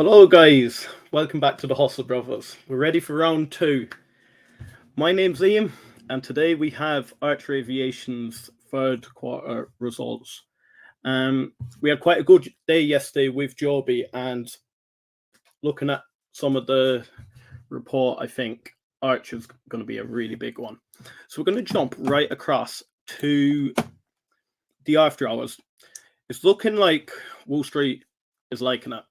Hello guys, welcome back to the Hustle Brothers. We're ready for round two. My name's Liam, and today we have Archer Aviation's third quarter results. We had quite a good day yesterday with Joby, and looking at some of the report, I think Archer's going to be a really big one. So we're going to jump right across to the after hours. It's looking like Wall Street is liking it.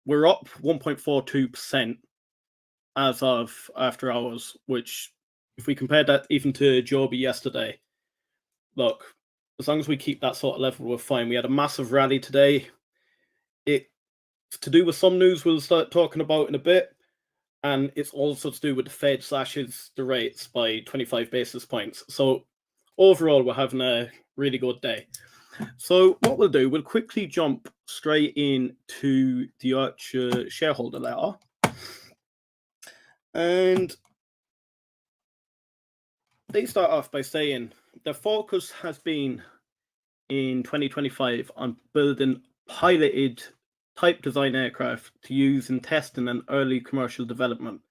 We're up 1.42% as of after hours, which if we compare that even to Joby yesterday, look, as long as we keep that sort of level, we're fine. We had a massive rally today. It's to do with some news we'll start talking about in a bit, and it's also to do with the Fed slashes the rates by 25 basis points. So overall, we're having a really good day. So what we'll do, we'll quickly jump straight into the Archer shareholder letter. And they start off by saying their focus has been in 2025 on building piloted type design aircraft to use in testing and early commercial development.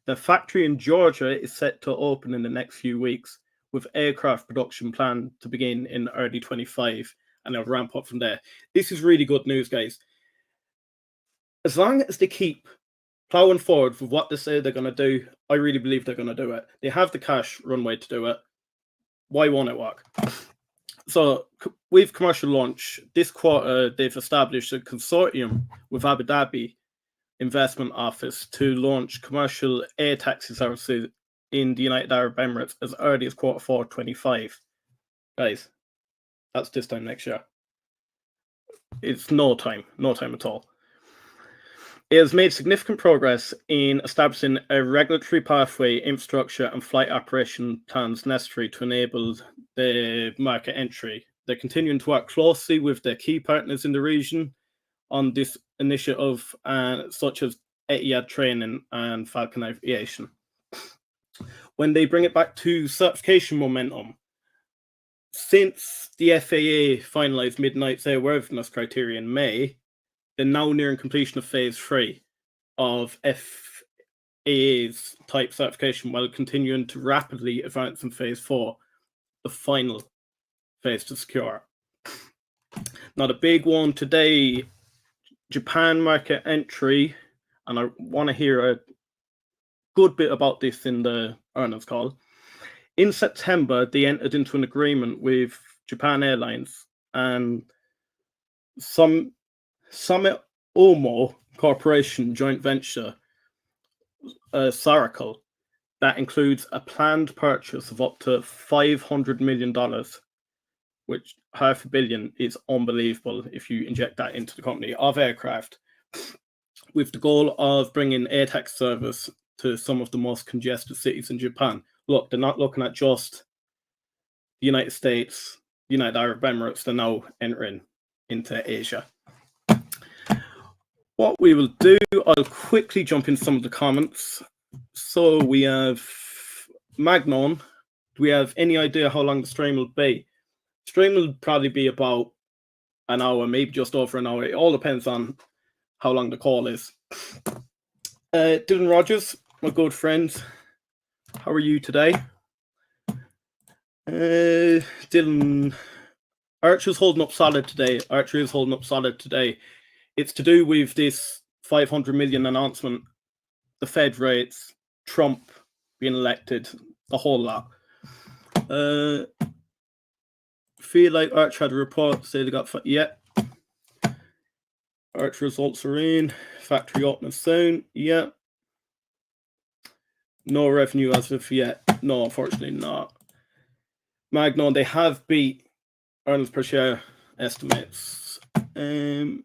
The factory in Georgia is set to open in the next few weeks, with aircraft production planned to begin in early 25, and they'll ramp up from there. This is really good news, guys. As long as they keep plowing forward with what they say they're going to do, I really believe they're going to do it. They have the cash runway to do it. Why won't it work? So with commercial launch, this quarter, they've established a consortium with Abu Dhabi Investment Office to launch commercial air taxi services in the United Arab Emirates as early as quarter 4 25. Guys, that's this time next year. It's no time at all. It has made significant progress in establishing a regulatory pathway, infrastructure, and flight operation plans necessary to enable the market entry. They're continuing to work closely with their key partners in the region on this initiative, such as Etihad Training and Falcon Aviation. When they bring it back to certification momentum, since the FAA finalized Midnight's airworthiness criteria in May, they're now nearing completion of phase 3 of FAA's type certification, while continuing to rapidly advance in phase 4, the final phase to secure. Now, the big one today, Japan market entry, and I want to hear a good bit about this in the earnings call. In September, they entered into an agreement with Japan Airlines and Summit Omo Corporation joint venture, Saracle, that includes a planned purchase of up to $500 million, which $500 million is unbelievable if you inject that into the company, of aircraft, with the goal of bringing air taxi service to some of the most congested cities in Japan. Look, they're not looking at just the United States, United Arab Emirates, they're now entering into Asia. What we will do, I'll quickly jump into some of the comments. So we have Magnon. Do we have any idea how long the stream will be? Stream will probably be about an hour, maybe just over an hour. It all depends on how long the call is. Dylan Rogers, my good friend, how are you today? Dylan, Archer's holding up solid today. Archer is holding up solid today. It's to do with this 500 million announcement, the Fed rates, Trump being elected, the whole lot. Feel like Archer had a report say they got Archer results are in. Factory opening soon. Yeah. No revenue as of yet. No, unfortunately not. Magnon, they have beat earnings per share estimates. They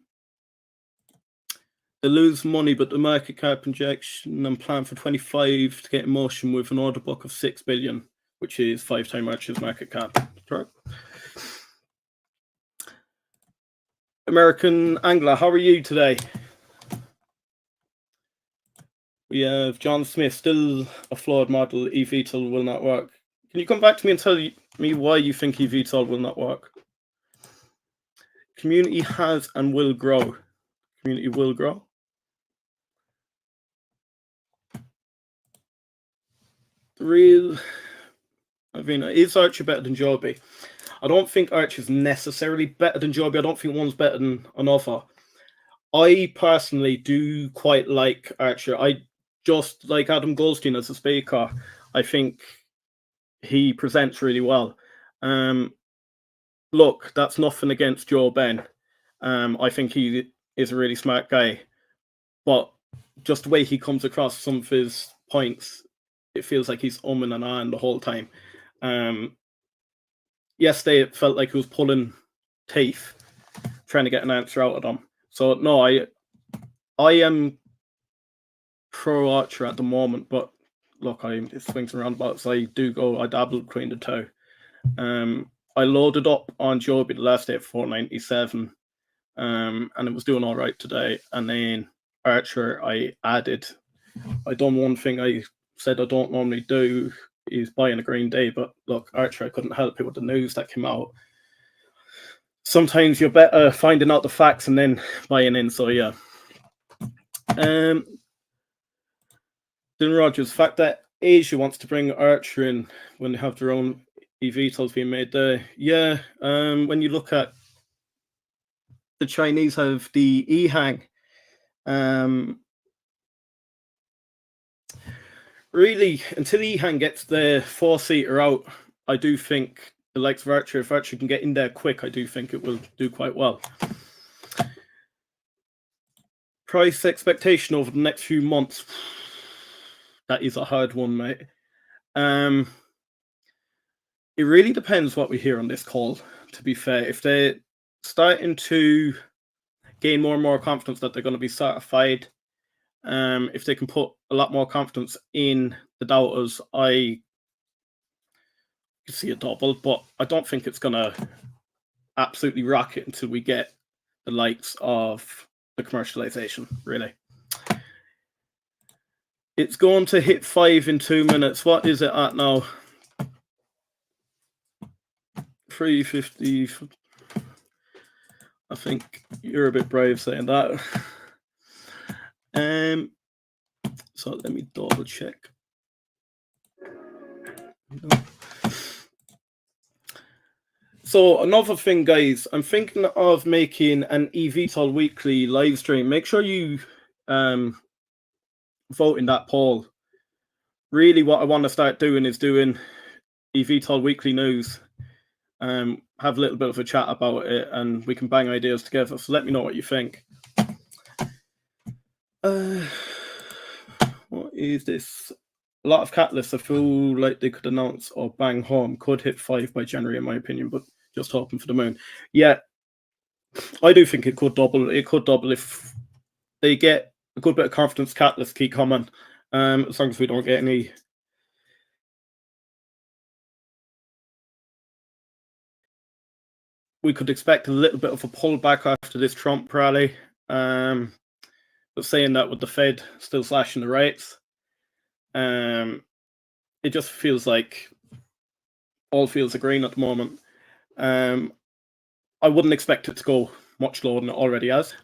lose money, but the market cap projection and plan for 25 to get in motion with an order book of 6 billion, which is 5 times Archer's market cap. Correct? American Angler, how are you today? We have John Smith, still a flawed model. eVTOL will not work. Can you come back to me and tell me why you think eVTOL will not work? Community has and will grow. community will grow. Is Archer better than Joby? I don't think Archer's necessarily better than Joby. I don't think one's better than another. I personally do quite like Archer. I just like Adam Goldstein as a speaker. I think he presents really well. Look, that's nothing against Joe Ben. I think he is a really smart guy. But just the way he comes across some of his points, it feels like he's and on the whole time. Yesterday, it felt like he was pulling teeth, trying to get an answer out of them. So, no, I am pro Archer at the moment, but look, it swings around about, so I dabble between the two. I loaded up on Joby the last day at 497, and it was doing all right today. And then Archer, I done one thing I said I don't normally do, is buying a green day, but look, Archer, I couldn't help it with the news that came out. Sometimes you're better finding out the facts and then buying in, so yeah. Dylan Rogers, the fact that Asia wants to bring Archer in when they have their own eVTOLs being made there. Yeah, when you look at the Chinese have the EHang. Really, until EHang gets the 4-seater out, I do think the likes of Archer, if Archer can get in there quick, I do think it will do quite well. Price expectation over the next few months. That is a hard one, mate. It really depends what we hear on this call, to be fair. If they're starting to gain more and more confidence that they're going to be certified, if they can put a lot more confidence in the doubters, I could see a double, but I don't think it's going to absolutely rocket until we get the likes of the commercialization, really. It's going to hit 5 in 2 minutes. What is it at now? 350. I think you're a bit brave saying that. So let me double check. So another thing, guys, I'm thinking of making an eVTOL weekly live stream. Make sure you vote in that poll. Really, what I want to start doing is doing eVTOL weekly news. Have a little bit of a chat about it, and we can bang ideas together. So let me know what you think. What is this? A lot of catalysts I feel like they could announce or bang home could hit 5 by January, in my opinion, but just hoping for the moon. Yeah, I do think it could double. It could double if they get a good bit of confidence. Catalysts keep coming, as long as we don't get any. We could expect a little bit of a pullback after this Trump rally. But saying that with the Fed still slashing the rates, it just feels like all fields are green at the moment. I wouldn't expect it to go much lower than it already has.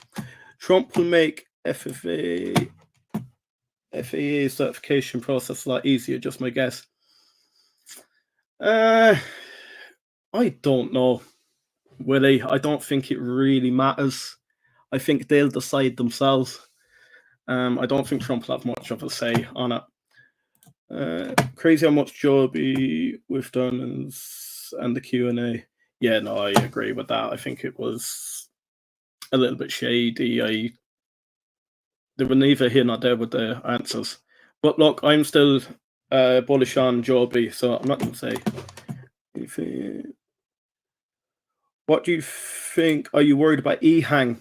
Trump will make FAA certification process a lot easier, just my guess. I don't know, Willie. I don't think it really matters. I think they'll decide themselves. I don't think Trump will have much of a say on it. Crazy how much Joby we've done and the Q&A. Yeah, no, I agree with that. I think it was a little bit shady. They were neither here nor there with the answers. But look, I'm still bullish on Joby, so I'm not going to say. What do you think? Are you worried about EHang?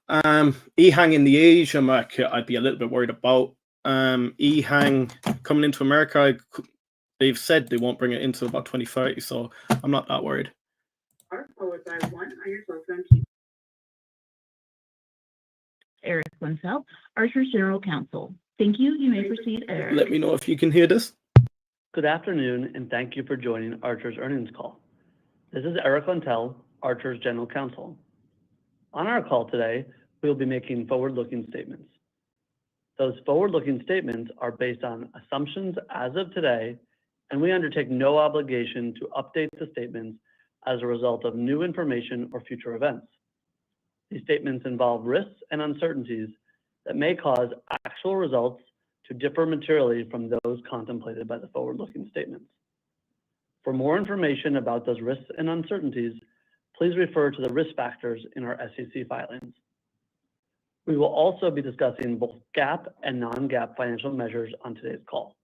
EHang in the Asia market, I'd be a little bit worried about. EHang coming into America, they've said they won't bring it into about 2030, so I'm not that worried. Eric Winsell, Archer's General Counsel. Thank you. You may proceed, Eric. Let me know if you can hear this. Good afternoon, and thank you for joining Archer's earnings call. This is Eric Lintell, Archer's General Counsel. On our call today, we we will be making forward-looking statements. Those forward-looking statements are based on assumptions as of today, and we undertake no obligation to update the statements as a result of new information or future events. These statements involve risks and uncertainties that may cause actual results to differ materially from those contemplated by the forward-looking statements. For more information about those risks and uncertainties, please refer to the risk factors in our SEC filings. We will also be discussing both GAAP and non-GAAP financial measures on today's call.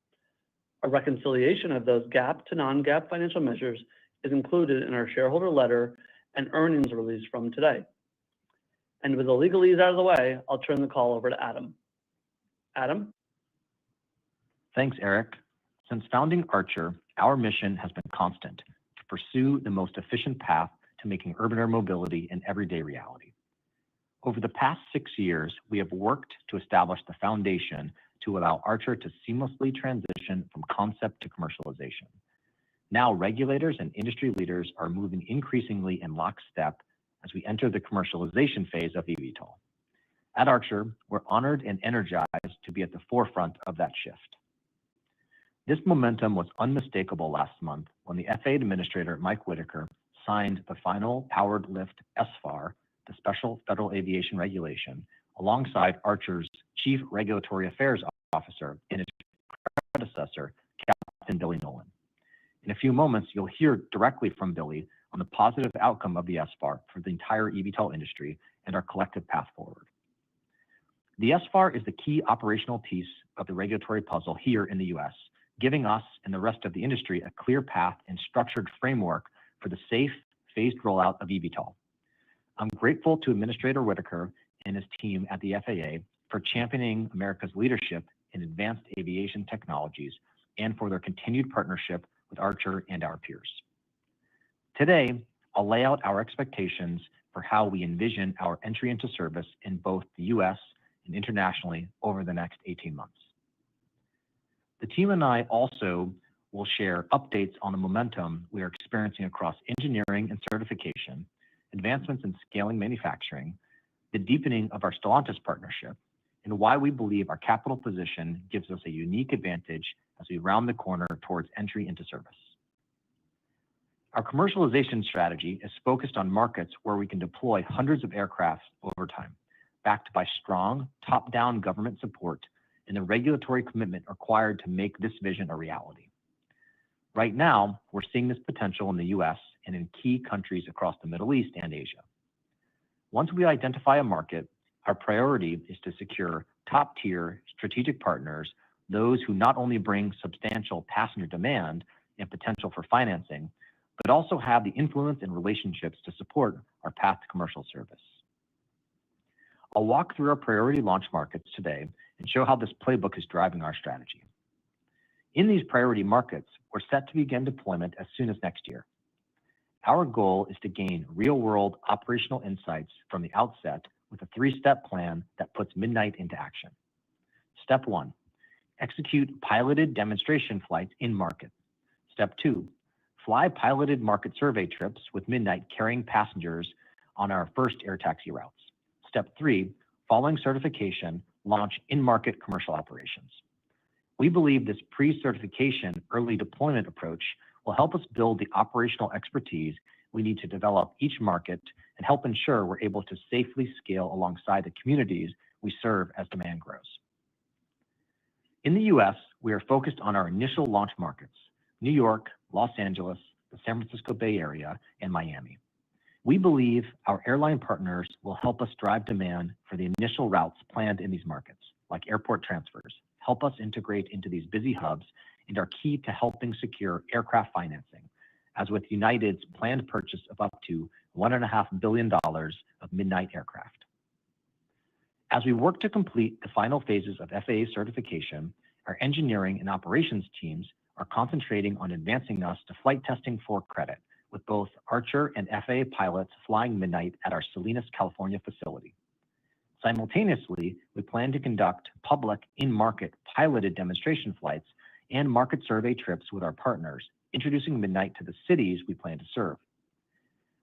A reconciliation of those GAAP to non-GAAP financial measures is included in our shareholder letter and earnings release from today. And with the legalese out of the way, I'll turn the call over to Adam. Adam? Thanks, Eric. Since founding Archer, our mission has been constant: to pursue the most efficient path to making urban air mobility an everyday reality. Over the past 6 years, we have worked to establish the foundation to allow Archer to seamlessly transition from concept to commercialization. Now, regulators and industry leaders are moving increasingly in lockstep as we enter the commercialization phase of eVTOL. At Archer, we're honored and energized to be at the forefront of that shift. This momentum was unmistakable last month when the FAA Administrator, Mike Whitaker, signed the final Powered Lift SFAR, the Special Federal Aviation Regulation, alongside Archer's Chief Regulatory Affairs Officer and his predecessor, Captain Billy Nolan. In a few moments, you'll hear directly from Billy on the positive outcome of the SFAR for the entire eVTOL industry and our collective path forward. The SFAR is the key operational piece of the regulatory puzzle here in the US, giving us and the rest of the industry a clear path and structured framework for the safe, phased rollout of eVTOL. I'm grateful to Administrator Whitaker and his team at the FAA for championing America's leadership in advanced aviation technologies and for their continued partnership with Archer and our peers. Today, I'll lay out our expectations for how we envision our entry into service in both the US and internationally over the next 18 months. The team and I also will share updates on the momentum we are experiencing across engineering and certification, advancements in scaling manufacturing, the deepening of our Stellantis partnership, and why we believe our capital position gives us a unique advantage as we round the corner towards entry into service. Our commercialization strategy is focused on markets where we can deploy hundreds of aircraft over time, backed by strong top-down government support and the regulatory commitment required to make this vision a reality. Right now, we're seeing this potential in the US and in key countries across the Middle East and Asia. Once we identify a market, our priority is to secure top-tier strategic partners, those who not only bring substantial passenger demand and potential for financing, but also have the influence and relationships to support our path to commercial service. I'll walk through our priority launch markets today and show how this playbook is driving our strategy. In these priority markets, we're set to begin deployment as soon as next year. Our goal is to gain real-world operational insights from the outset with a 3-step plan that puts Midnight into action. Step 1, execute piloted demonstration flights in market. Step 2, fly piloted market survey trips with Midnight carrying passengers on our first air taxi routes. Step 3, following certification, launch in-market commercial operations. We believe this pre-certification early deployment approach will help us build the operational expertise we need to develop each market and help ensure we're able to safely scale alongside the communities we serve as demand grows. In the US, we are focused on our initial launch markets: New York, Los Angeles, the San Francisco Bay Area, and Miami. We believe our airline partners will help us drive demand for the initial routes planned in these markets, like airport transfers, help us integrate into these busy hubs, and are key to helping secure aircraft financing, as with United's planned purchase of up to $1.5 billion of Midnight aircraft. As we work to complete the final phases of FAA certification, our engineering and operations teams are concentrating on advancing us to flight testing for credit, with both Archer and FAA pilots flying Midnight at our Salinas, California facility. Simultaneously, we plan to conduct public in-market piloted demonstration flights and market survey trips with our partners, introducing Midnight to the cities we plan to serve.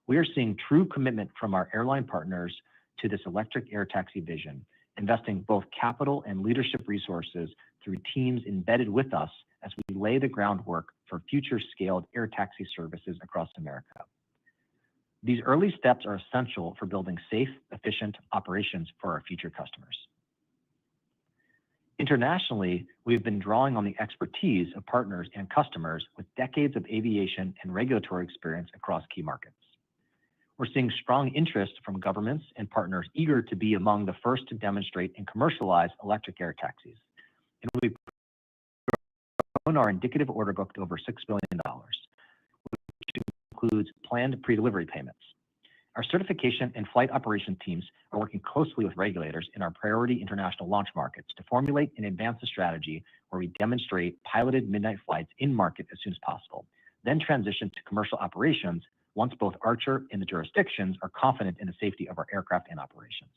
We are seeing true commitment from our airline partners to this electric air taxi vision, investing both capital and leadership resources through teams embedded with us as we lay the groundwork for future scaled air taxi services across America. These early steps are essential for building safe, efficient operations for our future customers. Internationally, we've been drawing on the expertise of partners and customers with decades of aviation and regulatory experience across key markets. We're seeing strong interest from governments and partners eager to be among the first to demonstrate and commercialize electric air taxis. And we've grown our indicative order book to over $6 billion, which includes planned pre-delivery payments. Our certification and flight operation teams are working closely with regulators in our priority international launch markets to formulate and advance a strategy where we demonstrate piloted midnight flights in market as soon as possible, then transition to commercial operations once both Archer and the jurisdictions are confident in the safety of our aircraft and operations.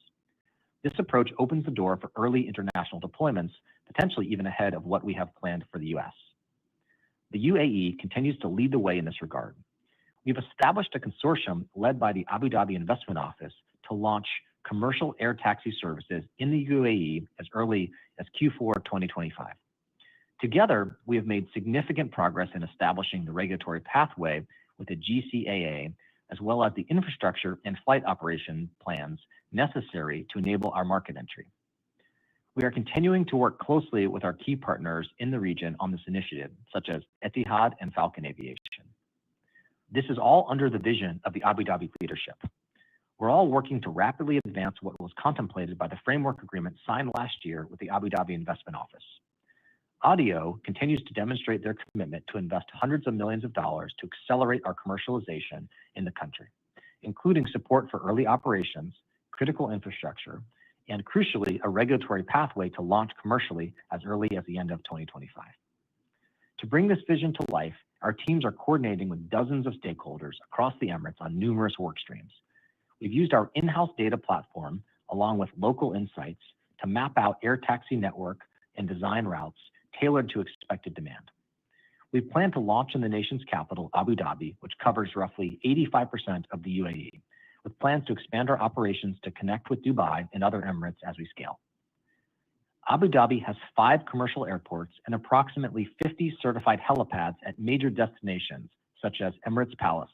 This approach opens the door for early international deployments, potentially even ahead of what we have planned for the US. The UAE continues to lead the way in this regard. We've established a consortium led by the Abu Dhabi Investment Office to launch commercial air taxi services in the UAE as early as Q4 2025. Together, we have made significant progress in establishing the regulatory pathway with the GCAA, as well as the infrastructure and flight operation plans necessary to enable our market entry. We are continuing to work closely with our key partners in the region on this initiative, such as Etihad and Falcon Aviation. This is all under the vision of the Abu Dhabi leadership. We're all working to rapidly advance what was contemplated by the framework agreement signed last year with the Abu Dhabi Investment Office. Audio continues to demonstrate their commitment to invest hundreds of millions of dollars to accelerate our commercialization in the country, including support for early operations, critical infrastructure, and crucially, a regulatory pathway to launch commercially as early as the end of 2025. To bring this vision to life, our teams are coordinating with dozens of stakeholders across the Emirates on numerous work streams. We've used our in-house data platform, along with local insights, to map out air taxi network and design routes tailored to expected demand. We plan to launch in the nation's capital, Abu Dhabi, which covers roughly 85% of the UAE, with plans to expand our operations to connect with Dubai and other Emirates as we scale. Abu Dhabi has 5 commercial airports and approximately 50 certified helipads at major destinations, such as Emirates Palace,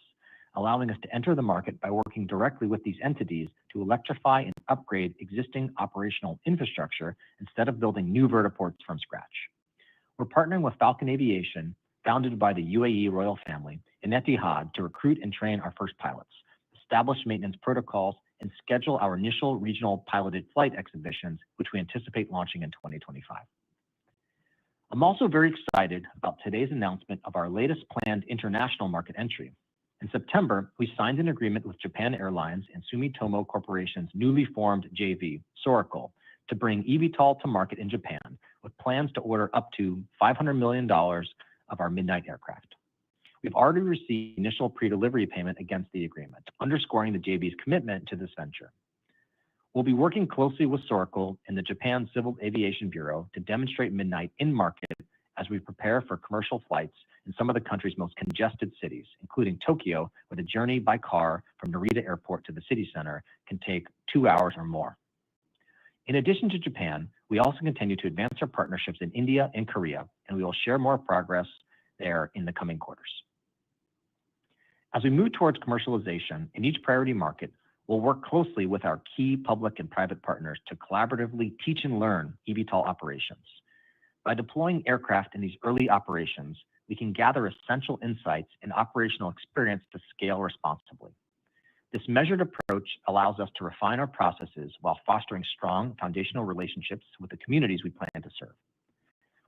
allowing us to enter the market by working directly with these entities to electrify and upgrade existing operational infrastructure instead of building new vertiports from scratch. We're partnering with Falcon Aviation, founded by the UAE royal family, and Etihad to recruit and train our first pilots, establish maintenance protocols, and schedule our initial regional piloted flight exhibitions, which we anticipate launching in 2025. I'm also very excited about today's announcement of our latest planned international market entry. In September, we signed an agreement with Japan Airlines and Sumitomo Corporation's newly formed JV, Soracle, to bring eVTOL to market in Japan, with plans to order up to $500 million of our Midnight aircraft. We've already received initial pre-delivery payment against the agreement, underscoring the JV's commitment to this venture. We'll be working closely with Soracle and the Japan Civil Aviation Bureau to demonstrate Midnight in market as we prepare for commercial flights in some of the country's most congested cities, including Tokyo, where the journey by car from Narita Airport to the city center can take 2 hours or more. In addition to Japan, we also continue to advance our partnerships in India and Korea, and we will share more progress there in the coming quarters. As we move towards commercialization in each priority market, we'll work closely with our key public and private partners to collaboratively teach and learn eVTOL operations. By deploying aircraft in these early operations, we can gather essential insights and operational experience to scale responsibly. This measured approach allows us to refine our processes while fostering strong foundational relationships with the communities we plan to serve.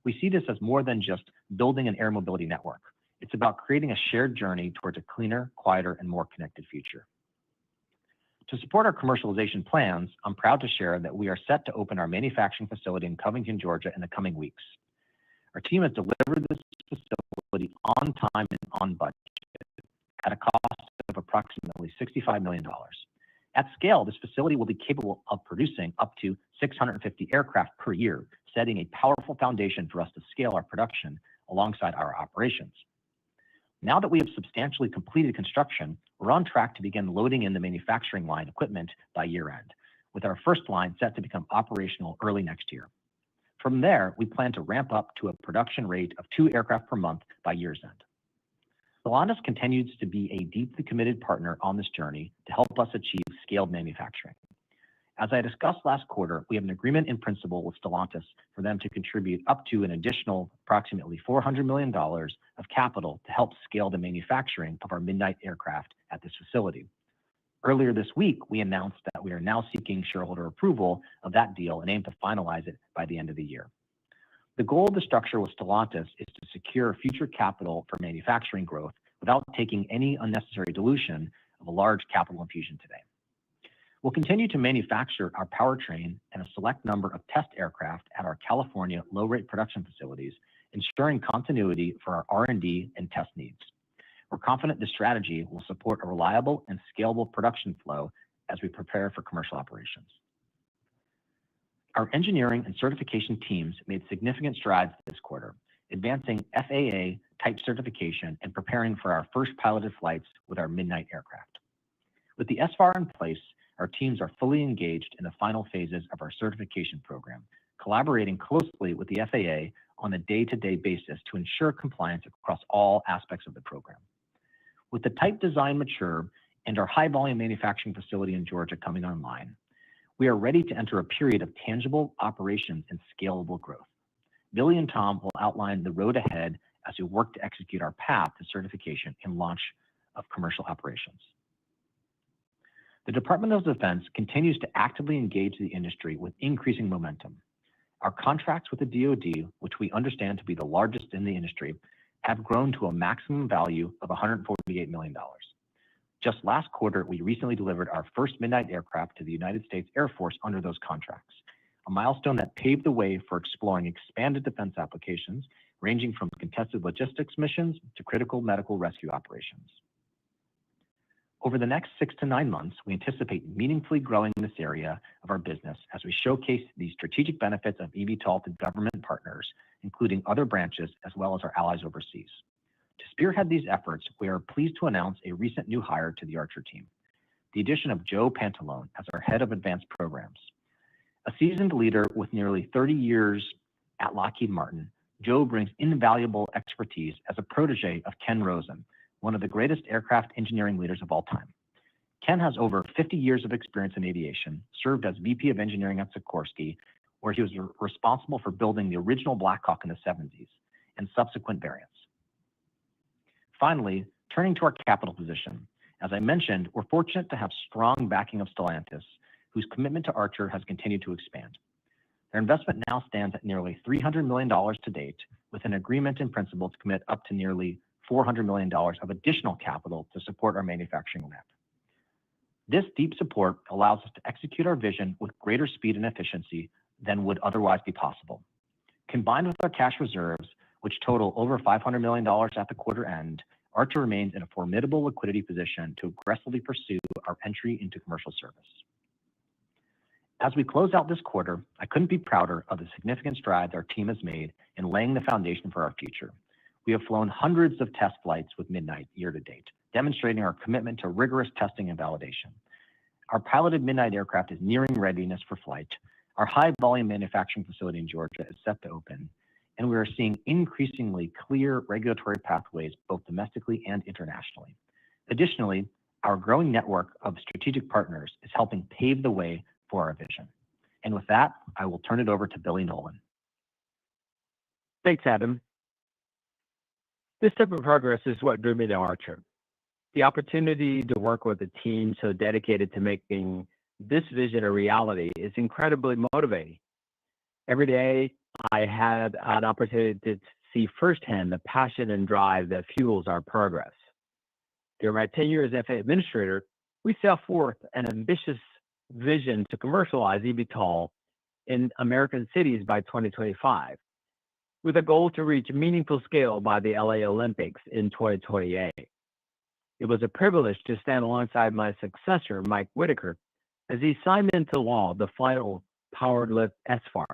We see this as more than just building an air mobility network. It's about creating a shared journey towards a cleaner, quieter, and more connected future. To support our commercialization plans, I'm proud to share that we are set to open our manufacturing facility in Covington, Georgia in the coming weeks. Our team has delivered this facility on time and on budget at a cost of approximately $65 million. At scale, this facility will be capable of producing up to 650 aircraft per year, setting a powerful foundation for us to scale our production alongside our operations. Now that we have substantially completed construction, we're on track to begin loading in the manufacturing line equipment by year-end, with our first line set to become operational early next year. From there, we plan to ramp up to a production rate of 2 aircraft per month by year's end. Stellantis continues to be a deeply committed partner on this journey to help us achieve scaled manufacturing. As I discussed last quarter, we have an agreement in principle with Stellantis for them to contribute up to an additional approximately $400 million of capital to help scale the manufacturing of our Midnight aircraft at this facility. Earlier this week, we announced that we are now seeking shareholder approval of that deal and aim to finalize it by the end of the year. The goal of the structure with Stellantis is to secure future capital for manufacturing growth without taking any unnecessary dilution of a large capital infusion today. We'll continue to manufacture our powertrain and a select number of test aircraft at our California low-rate production facilities, ensuring continuity for our R&D and test needs. We're confident this strategy will support a reliable and scalable production flow as we prepare for commercial operations. Our engineering and certification teams made significant strides this quarter, advancing FAA type certification and preparing for our first piloted flights with our Midnight aircraft. With the SFAR in place, our teams are fully engaged in the final phases of our certification program, collaborating closely with the FAA on a day-to-day basis to ensure compliance across all aspects of the program. With the type design mature and our high-volume manufacturing facility in Georgia coming online, we are ready to enter a period of tangible operations and scalable growth. Billy and Tom will outline the road ahead as we work to execute our path to certification and launch of commercial operations. The Department of Defense continues to actively engage the industry with increasing momentum. Our contracts with the DoD, which we understand to be the largest in the industry, have grown to a maximum value of $148 million. Just last quarter, we recently delivered our first Midnight aircraft to the United States Air Force under those contracts, a milestone that paved the way for exploring expanded defense applications, ranging from contested logistics missions to critical medical rescue operations. Over the next 6 to 9 months, we anticipate meaningfully growing this area of our business as we showcase the strategic benefits of eVTOL to government partners, including other branches, as well as our allies overseas. To spearhead these efforts, we are pleased to announce a recent new hire to the Archer team, the addition of Joe Pantalone as our head of advanced programs. A seasoned leader with nearly 30 years at Lockheed Martin, Joe brings invaluable expertise as a protege of Ken Rosen, one of the greatest aircraft engineering leaders of all time. Ken has over 50 years of experience in aviation, served as VP of engineering at Sikorsky, where he was responsible for building the original Black Hawk in the 70s and subsequent variants. Finally, turning to our capital position. As I mentioned, we're fortunate to have strong backing of Stellantis, whose commitment to Archer has continued to expand. Their investment now stands at nearly $300 million to date, with an agreement in principle to commit up to nearly $400 million of additional capital to support our manufacturing ramp. This deep support allows us to execute our vision with greater speed and efficiency than would otherwise be possible. Combined with our cash reserves, which total over $500 million at the quarter end, Archer remains in a formidable liquidity position to aggressively pursue our entry into commercial service. As we close out this quarter, I couldn't be prouder of the significant strides our team has made in laying the foundation for our future. We have flown hundreds of test flights with Midnight year to date, demonstrating our commitment to rigorous testing and validation. Our piloted Midnight aircraft is nearing readiness for flight. Our high-volume manufacturing facility in Georgia is set to open, and we are seeing increasingly clear regulatory pathways both domestically and internationally. Additionally, our growing network of strategic partners is helping pave the way for our vision. And with that, I will turn it over to Billy Nolen. Thanks, Adam. This type of progress is what drew me to Archer. The opportunity to work with a team so dedicated to making this vision a reality is incredibly motivating. Every day, I had an opportunity to see firsthand the passion and drive that fuels our progress. During my 10 years as FAA administrator, we set forth an ambitious vision to commercialize eVTOL in American cities by 2025, with a goal to reach meaningful scale by the LA Olympics in 2028. It was a privilege to stand alongside my successor, Mike Whitaker, as he signed into law the final powered lift SFAR,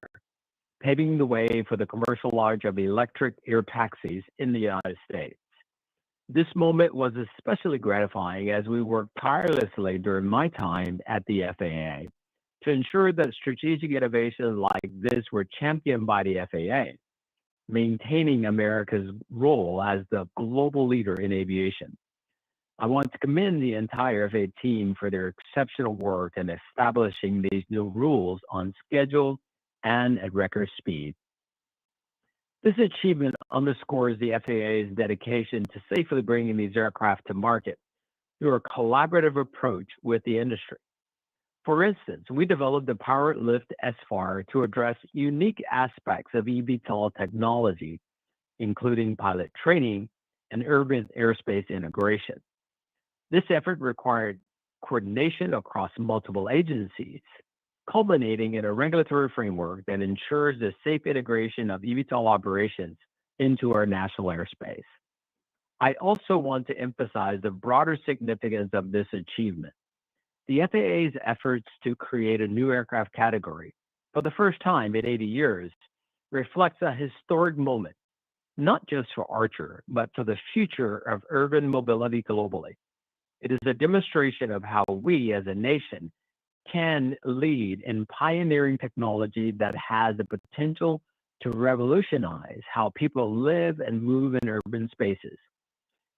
paving the way for the commercial launch of electric air taxis in the United States. This moment was especially gratifying as we worked tirelessly during my time at the FAA to ensure that strategic innovations like this were championed by the FAA, maintaining America's role as the global leader in aviation. I want to commend the entire FAA team for their exceptional work in establishing these new rules on schedule and at record speed. This achievement underscores the FAA's dedication to safely bringing these aircraft to market through a collaborative approach with the industry. For instance, we developed the Powered Lift SFAR to address unique aspects of eVTOL technology, including pilot training and urban airspace integration. This effort required coordination across multiple agencies, culminating in a regulatory framework that ensures the safe integration of eVTOL operations into our national airspace. I also want to emphasize the broader significance of this achievement. The FAA's efforts to create a new aircraft category for the first time in 80 years reflects a historic moment, not just for Archer, but for the future of urban mobility globally. It is a demonstration of how we as a nation can lead in pioneering technology that has the potential to revolutionize how people live and move in urban spaces.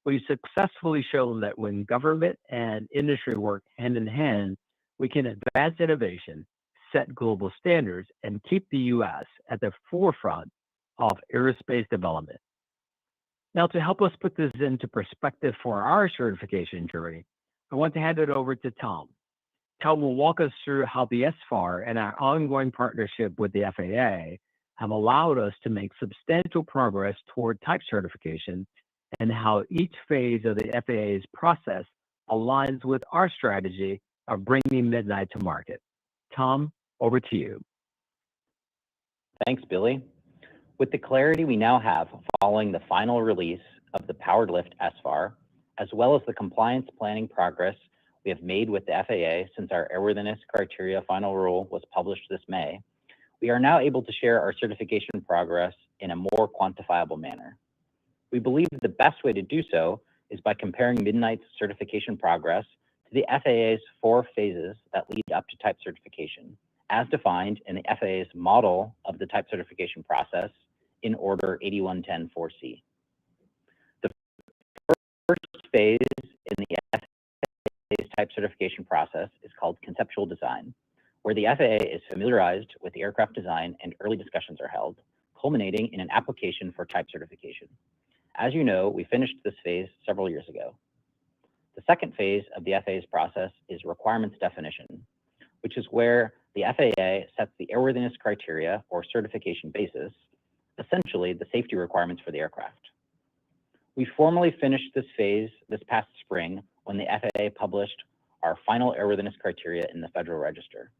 We've successfully shown that when government and industry work hand in hand, we can advance innovation, set global standards, and keep the U.S. at the forefront of aerospace development. Now, to help us put this into perspective for our certification journey, I want to hand it over to Tom. Tom will walk us through how the SFAR and our ongoing partnership with the FAA have allowed us to make substantial progress toward type certification and how each phase of the FAA's process aligns with our strategy of bringing Midnight to market. Tom, over to you. Thanks, Billy. With the clarity we now have following the final release of the Powered Lift SFAR, as well as the compliance planning progress we have made with the FAA since our airworthiness criteria final rule was published this May, we are now able to share our certification progress in a more quantifiable manner. We believe the best way to do so is by comparing Midnight's certification progress to the FAA's 4 phases that lead up to type certification, as defined in the FAA's model of the type certification process in Order 8110-4C. The first phase in the FAA's type certification process is called conceptual design, where the FAA is familiarized with the aircraft design and early discussions are held, culminating in an application for type certification. As you know, we finished this phase several years ago. The second phase of the FAA's process is requirements definition, which is where the FAA sets the airworthiness criteria or certification basis, essentially the safety requirements for the aircraft. We formally finished this phase this past spring when the FAA published our final airworthiness criteria in the Federal Register.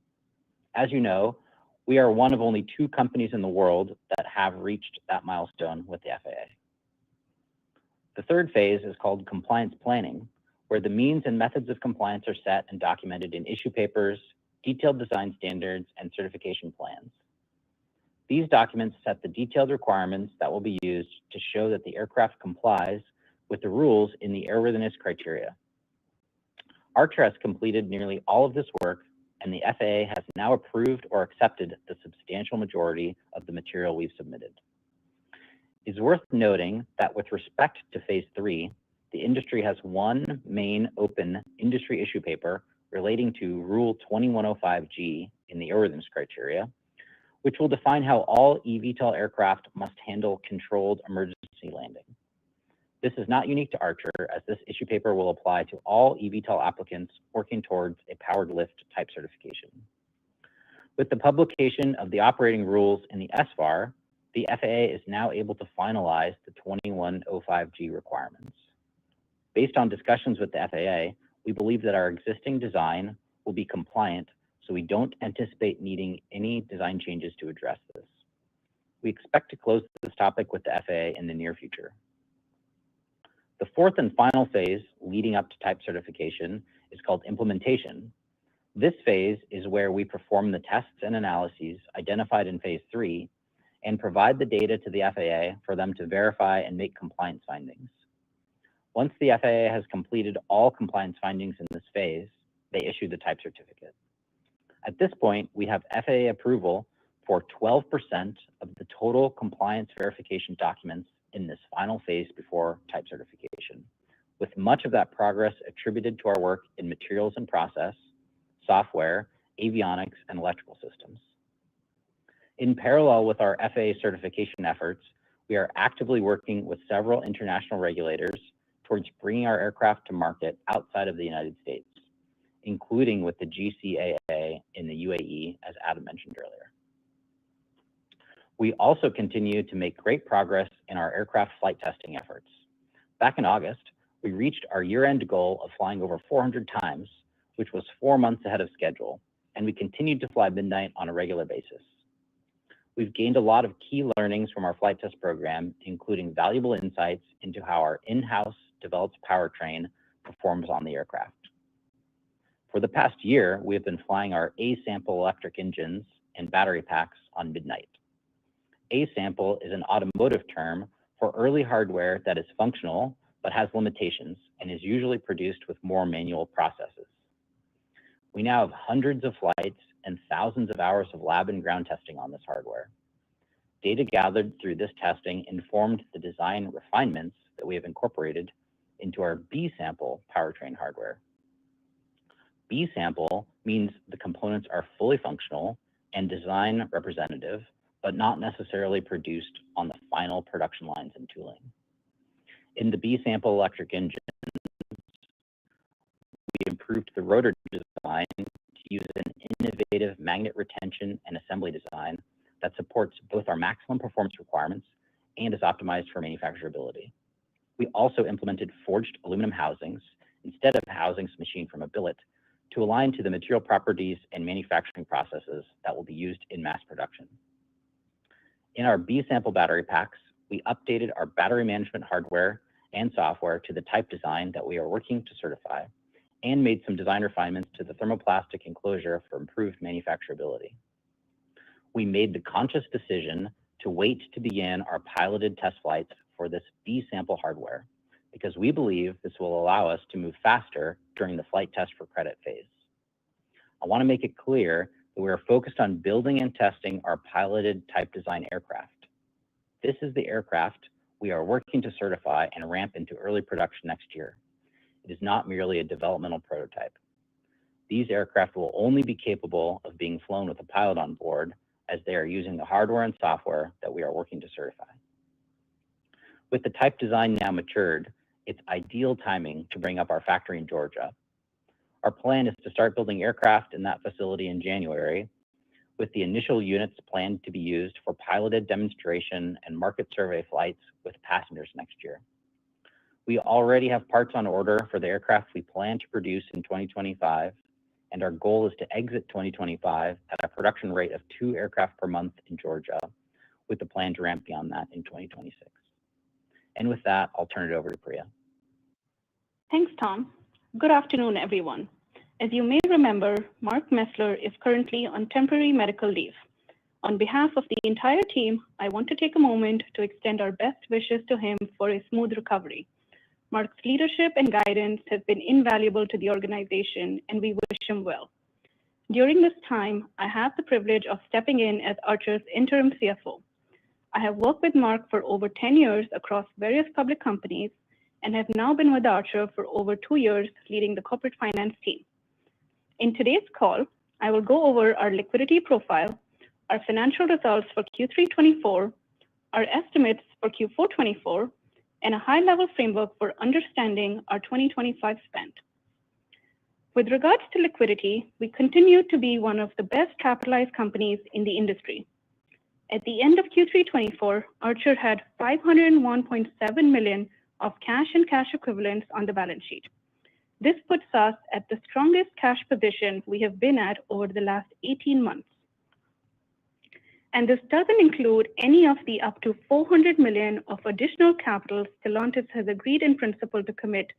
As you know, we are one of only 2 companies in the world that have reached that milestone with the FAA. The third phase is called compliance planning, where the means and methods of compliance are set and documented in issue papers, detailed design standards, and certification plans. These documents set the detailed requirements that will be used to show that the aircraft complies with the rules in the airworthiness criteria. Archer has completed nearly all of this work, and the FAA has now approved or accepted the substantial majority of the material we've submitted. It's worth noting that with respect to Phase 3, the industry has one main open industry issue paper relating to Rule 2105G in the airworthiness criteria, which will define how all eVTOL aircraft must handle controlled emergency landing. This is not unique to Archer, as this issue paper will apply to all eVTOL applicants working towards a powered lift type certification. With the publication of the operating rules in the SFAR, the FAA is now able to finalize the 2105G requirements. Based on discussions with the FAA, we believe that our existing design will be compliant, so we don't anticipate needing any design changes to address this. We expect to close this topic with the FAA in the near future. The fourth and final phase leading up to type certification is called implementation. This phase is where we perform the tests and analyses identified in Phase 3 and provide the data to the FAA for them to verify and make compliance findings. Once the FAA has completed all compliance findings in this phase, they issue the type certificate. At this point, we have FAA approval for 12% of the total compliance verification documents in this final phase before type certification, with much of that progress attributed to our work in materials and process, software, avionics, and electrical systems. In parallel with our FAA certification efforts, we are actively working with several international regulators towards bringing our aircraft to market outside of the United States, including with the GCAA in the UAE, as Adam mentioned earlier. We also continue to make great progress in our aircraft flight testing efforts. Back in August, we reached our year-end goal of flying over 400 times, which was 4 months ahead of schedule, and we continued to fly midnight on a regular basis. We've gained a lot of key learnings from our flight test program, including valuable insights into how our in-house developed powertrain performs on the aircraft. For the past year, we have been flying our A-sample electric engines and battery packs on midnight. A-sample is an automotive term for early hardware that is functional but has limitations and is usually produced with more manual processes. We now have hundreds of flights and thousands of hours of lab and ground testing on this hardware. Data gathered through this testing informed the design refinements that we have incorporated into our B-sample powertrain hardware. B-sample means the components are fully functional and design representative, but not necessarily produced on the final production lines and tooling. In the B-sample electric engine, we improved the rotor design to use an innovative magnet retention and assembly design that supports both our maximum performance requirements and is optimized for manufacturability. We also implemented forged aluminum housings instead of housings machined from a billet to align to the material properties and manufacturing processes that will be used in mass production. In our B-sample battery packs, we updated our battery management hardware and software to the type design that we are working to certify, and made some design refinements to the thermoplastic enclosure for improved manufacturability. We made the conscious decision to wait to begin our piloted test flights for this B-sample hardware, because we believe this will allow us to move faster during the flight test for credit phase. I want to make it clear that we are focused on building and testing our piloted type design aircraft. This is the aircraft we are working to certify and ramp into early production next year. It is not merely a developmental prototype. These aircraft will only be capable of being flown with a pilot on board, as they are using the hardware and software that we are working to certify. With the type design now matured, it's ideal timing to bring up our factory in Georgia. Our plan is to start building aircraft in that facility in January, with the initial units planned to be used for piloted demonstration and market survey flights with passengers next year. We already have parts on order for the aircraft we plan to produce in 2025, and our goal is to exit 2025 at a production rate of 2 aircraft per month in Georgia, with the plan to ramp beyond that in 2026. And with that, I'll turn it over to Priya. Thanks, Tom. Good afternoon, everyone. As you may remember, Mark Messler is currently on temporary medical leave. On behalf of the entire team, I want to take a moment to extend our best wishes to him for a smooth recovery. Mark's leadership and guidance have been invaluable to the organization, and we wish him well. During this time, I have the privilege of stepping in as Archer's interim CFO. I have worked with Mark for over 10 years across various public companies and have now been with Archer for over 2 years leading the corporate finance team. In today's call, I will go over our liquidity profile, our financial results for Q3 24, our estimates for Q4 24, and a high-level framework for understanding our 2025 spend. With regards to liquidity, we continue to be one of the best capitalized companies in the industry. At the end of Q3 24, Archer had $501.7 million of cash and cash equivalents on the balance sheet. This puts us at the strongest cash position we have been at over the last 18 months. And this doesn't include any of the up to $400 million of additional capital Stellantis has agreed in principle to commit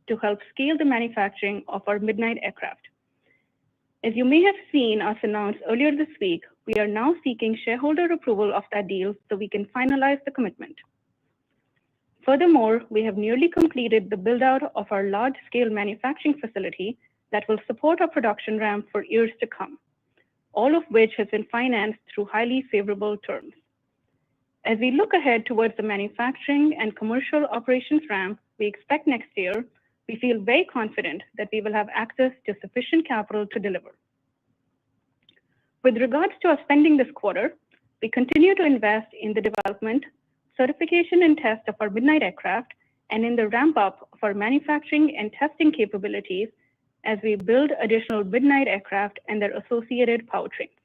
to help scale the manufacturing of our Midnight aircraft. As you may have seen us announce earlier this week, we are now seeking shareholder approval of that deal so we can finalize the commitment. Furthermore, we have nearly completed the build-out of our large-scale manufacturing facility that will support our production ramp for years to come. all of which has been financed through highly favorable terms. As we look ahead towards the manufacturing and commercial operations ramp we expect next year, we feel very confident that we will have access to sufficient capital to deliver. With regards to our spending this quarter, we continue to invest in the development, certification, and test of our Midnight aircraft and in the ramp up of our manufacturing and testing capabilities as we build additional Midnight aircraft and their associated powertrains.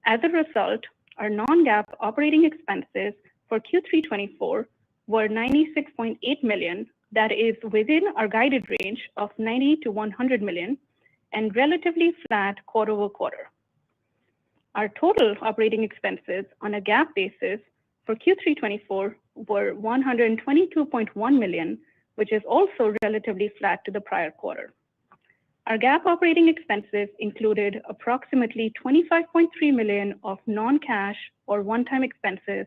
As a result, our non-GAAP operating expenses for Q3 '24 were $96.8 million, that is within our guided range of $90 to $100 million, and relatively flat quarter over quarter. Our total operating expenses on a GAAP basis for Q3 '24 were $122.1 million, which is also relatively flat to the prior quarter. Our GAAP operating expenses included approximately $25.3 million of non-cash or one-time expenses,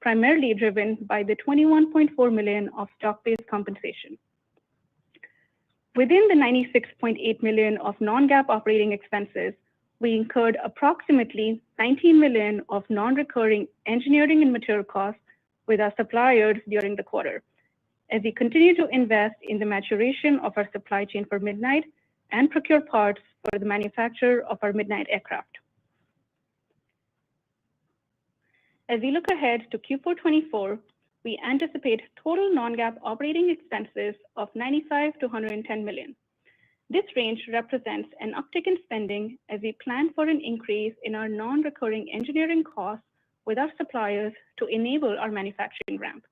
primarily driven by the $21.4 million of stock-based compensation. Within the $96.8 million of non-GAAP operating expenses, we incurred approximately $19 million of non-recurring engineering and material costs with our suppliers during the quarter, as we continue to invest in the maturation of our supply chain for Midnight and procure parts for the manufacture of our Midnight aircraft. As we look ahead to Q4 '24, we anticipate total non-GAAP operating expenses of $95 to $110 million. This range represents an uptick in spending as we plan for an increase in our non-recurring engineering costs with our suppliers to enable our manufacturing ramp,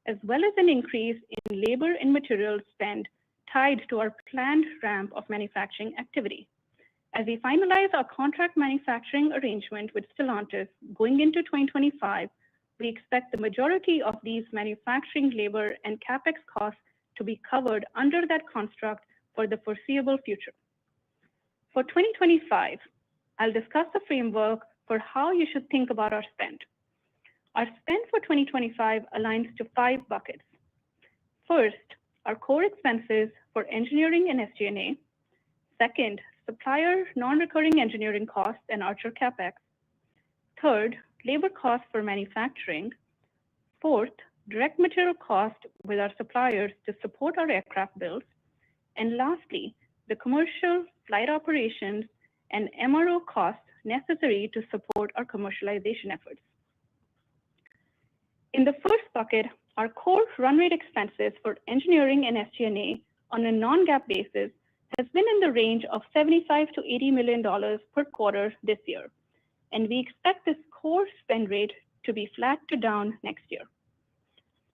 as well as an increase in labor and materials spend tied to our planned ramp of manufacturing activity. As we finalize our contract manufacturing arrangement with Stellantis going into 2025, we expect the majority of these manufacturing labor and CapEx costs to be covered under that construct for the foreseeable future. For 2025, I'll discuss the framework for how you should think about our spend. Our spend for 2025 aligns to 5 buckets. First, our core expenses for engineering and SG&A. Second, supplier non-recurring engineering costs and Archer CapEx. Third, labor costs for manufacturing. Fourth, direct material cost with our suppliers to support our aircraft builds. And lastly, the commercial flight operations and MRO costs necessary to support our commercialization efforts. In the first bucket, our core run rate expenses for engineering and SG&A on a non-GAAP basis has been in the range of $75 to $80 million per quarter this year, and we expect this core spend rate to be flat to down next year.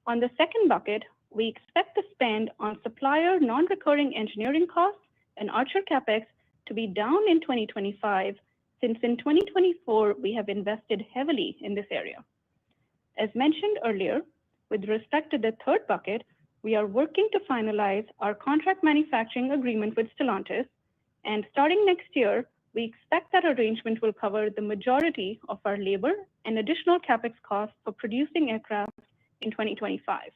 On the second bucket, we expect the spend on supplier non-recurring engineering costs and Archer CapEx to be down in 2025, since in 2024 we have invested heavily in this area. As mentioned earlier, with respect to the third bucket, we are working to finalize our contract manufacturing agreement with Stellantis, and starting next year, we expect that arrangement will cover the majority of our labor and additional CapEx costs for producing aircraft in 2025.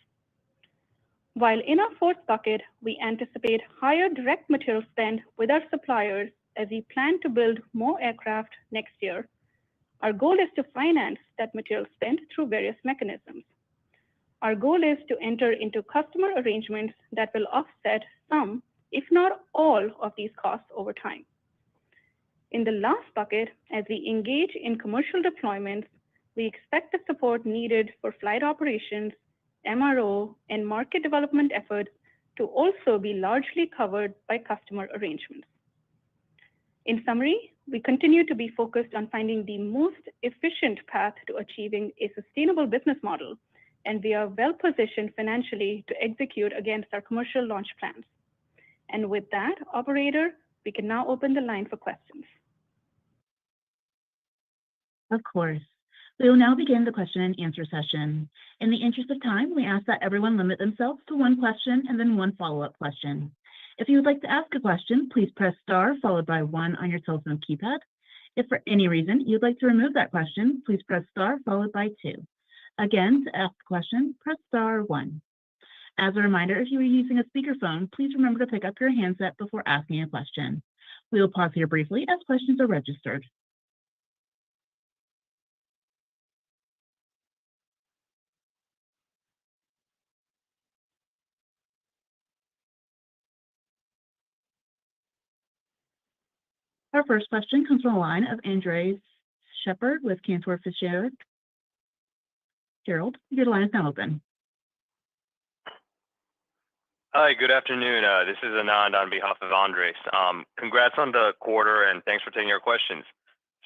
While in our fourth bucket, we anticipate higher direct material spend with our suppliers as we plan to build more aircraft next year, our goal is to finance that material spend through various mechanisms. Our goal is to enter into customer arrangements that will offset some, if not all, of these costs over time. In the last bucket, as we engage in commercial deployments, we expect the support needed for flight operations, MRO, and market development efforts to also be largely covered by customer arrangements. In summary, we continue to be focused on finding the most efficient path to achieving a sustainable business model, and we are well positioned financially to execute against our commercial launch plans. And with that, operator, we can now open the line for questions. Of course. We will now begin the question and answer session. In the interest of time, we ask that everyone limit themselves to one question and then one follow-up question. If you would like to ask a question, please press star followed by 1 on your telephone keypad. If for any reason you'd like to remove that question, please press star followed by 2. Again, to ask a question, press star 1. As a reminder, if you are using a speakerphone, please remember to pick up your handset before asking a question. We will pause here briefly as questions are registered. Our first question comes from the line of Andres Shepherd with Cantor Fitzgerald. Gerald, your line is now open. Hi, good afternoon. This is Anand on behalf of Andres. Congrats on the quarter and thanks for taking our questions.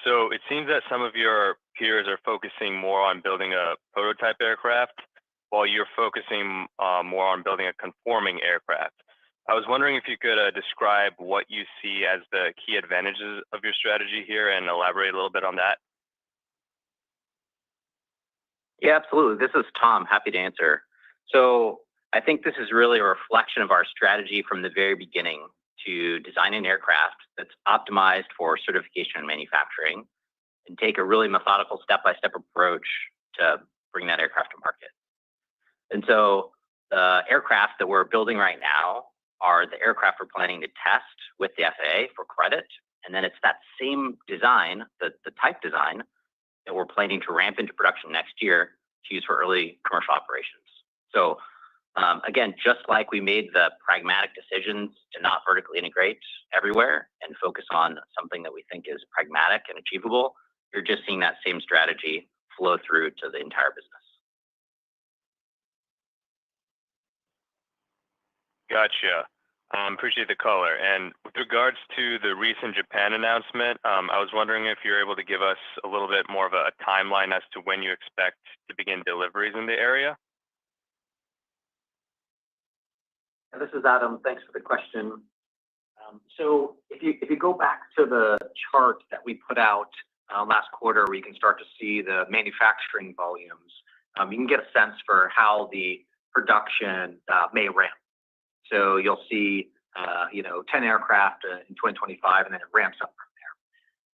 So it seems that some of your peers are focusing more on building a prototype aircraft while you're focusing more on building a conforming aircraft. I was wondering if you could describe what you see as the key advantages of your strategy here and elaborate a little bit on that. Yeah, absolutely. This is Tom. Happy to answer. So I think this is really a reflection of our strategy from the very beginning to design an aircraft that's optimized for certification and manufacturing and take a really methodical step-by-step approach to bring that aircraft to market. And so the aircraft that we're building right now are the aircraft we're planning to test with the FAA for credit. And then it's that same design, the type design, that we're planning to ramp into production next year to use for early commercial operations. So again, just like we made the pragmatic decisions to not vertically integrate everywhere and focus on something that we think is pragmatic and achievable, you're just seeing that same strategy flow through to the entire business. Gotcha. Appreciate the color. And with regards to the recent Japan announcement, I was wondering if you're able to give us a little bit more of a timeline as to when you expect to begin deliveries in the area. This is Adam. Thanks for the question. So if you go back to the chart that we put out last quarter, where you can start to see the manufacturing volumes, you can get a sense for how the production may ramp. So you'll see, 10 aircraft in 2025, and then it ramps up from there.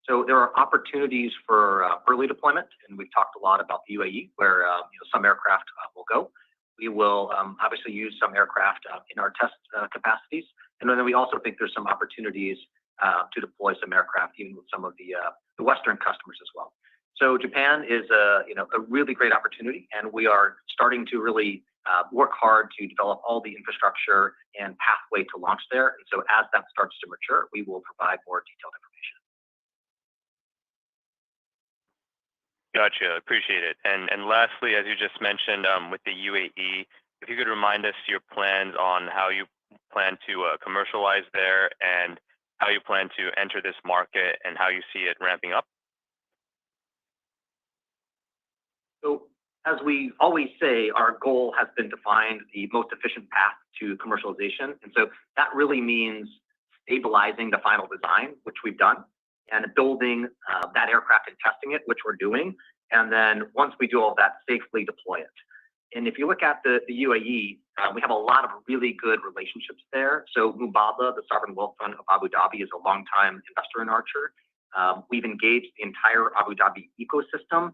So there are opportunities for early deployment, and we've talked a lot about the UAE, where some aircraft will go. We will obviously use some aircraft in our test capacities, and then we also think there's some opportunities to deploy some aircraft even with some of the Western customers as well. So Japan is a really great opportunity, and we are starting to really work hard to develop all the infrastructure and pathway to launch there. And so as that starts to mature, we will provide more detailed information. Gotcha. Appreciate it. And lastly, as you just mentioned, with the UAE, if you could remind us your plans on how you plan to commercialize there and how you plan to enter this market and how you see it ramping up. So as we always say, our goal has been to find the most efficient path to commercialization. And so that really means stabilizing the final design, which we've done, and building that aircraft and testing it, which we're doing. And then once we do all that, safely deploy it. And if you look at the UAE, we have a lot of really good relationships there. So Mubadala, the sovereign wealth fund of Abu Dhabi, is a longtime investor in Archer. We've engaged the entire Abu Dhabi ecosystem,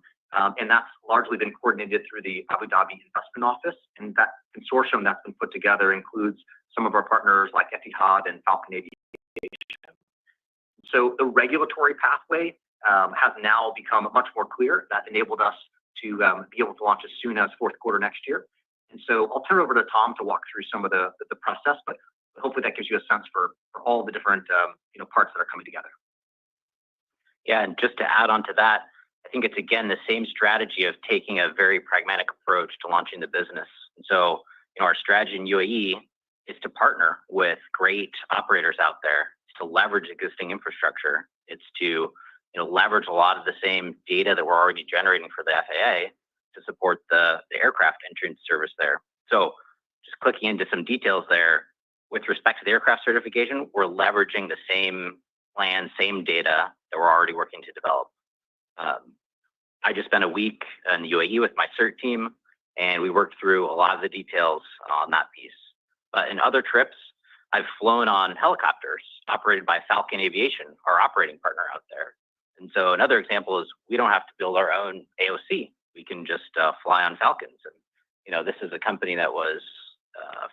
and that's largely been coordinated through the Abu Dhabi Investment Office. And that consortium that's been put together includes some of our partners like Etihad and Falcon Aviation. So the regulatory pathway has now become much more clear. That enabled us to be able to launch as soon as fourth quarter next year. And so I'll turn it over to Tom to walk through some of the process, but hopefully that gives you a sense for all the different parts that are coming together. Yeah, and just to add on to that, I think it's again the same strategy of taking a very pragmatic approach to launching the business. And so our strategy in UAE is to partner with great operators out there, to leverage existing infrastructure. It's to leverage a lot of the same data that we're already generating for the FAA to support the aircraft entry into service there. So just clicking into some details there, with respect to the aircraft certification, we're leveraging the same plan, same data that we're already working to develop. I just spent a week in the UAE with my CERT team, and we worked through a lot of the details on that piece. But in other trips, I've flown on helicopters operated by Falcon Aviation, our operating partner out there. And so another example is we don't have to build our own AOC. We can just fly on Falcons. And, this is a company that was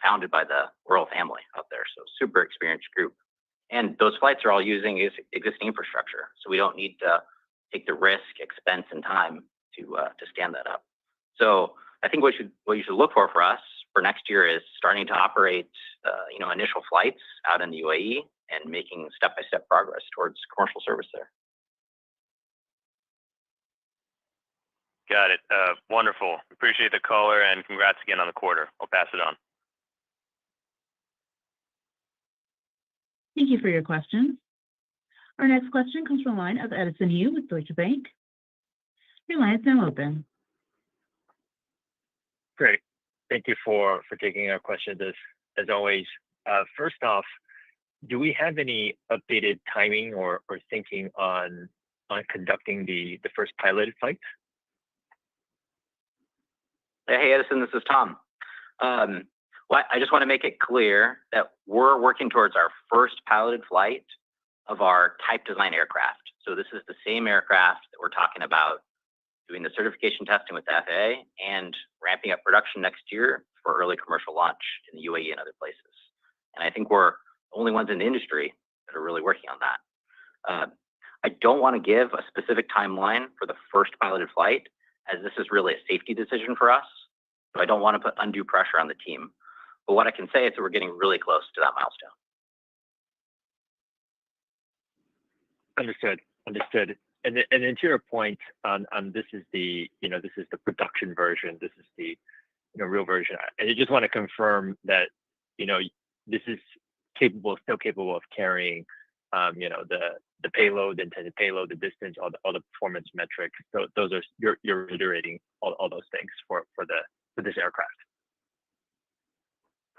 founded by the royal family out there. So super experienced group. And those flights are all using existing infrastructure. So we don't need to take the risk, expense, and time to stand that up. So I think what you should look for us for next year is starting to operate, initial flights out in the UAE and making step-by-step progress towards commercial service there. Got it. Wonderful. Appreciate the color and congrats again on the quarter. I'll pass it on. Thank you for your question. Our next question comes from the line of Edison Yu with Deutsche Bank. Your line is now open. Great. Thank you for taking our questions as always. First off, do we have any updated timing or thinking on conducting the first piloted flight? Hey, Edison, this is Tom. Well, I just want to make it clear that we're working towards our first piloted flight of our type design aircraft. So this is the same aircraft that we're talking about doing the certification testing with the FAA and ramping up production next year for early commercial launch in the UAE and other places. And I think we're the only ones in the industry that are really working on that. I don't want to give a specific timeline for the first piloted flight, as this is really a safety decision for us. So I don't want to put undue pressure on the team. But what I can say is that we're getting really close to that milestone. Understood. And then to your point on this is the production version. This is the real version. And I just want to confirm that this is still capable of carrying the payload, the intended payload, the distance, all the performance metrics. So those are you're reiterating all those things for this aircraft.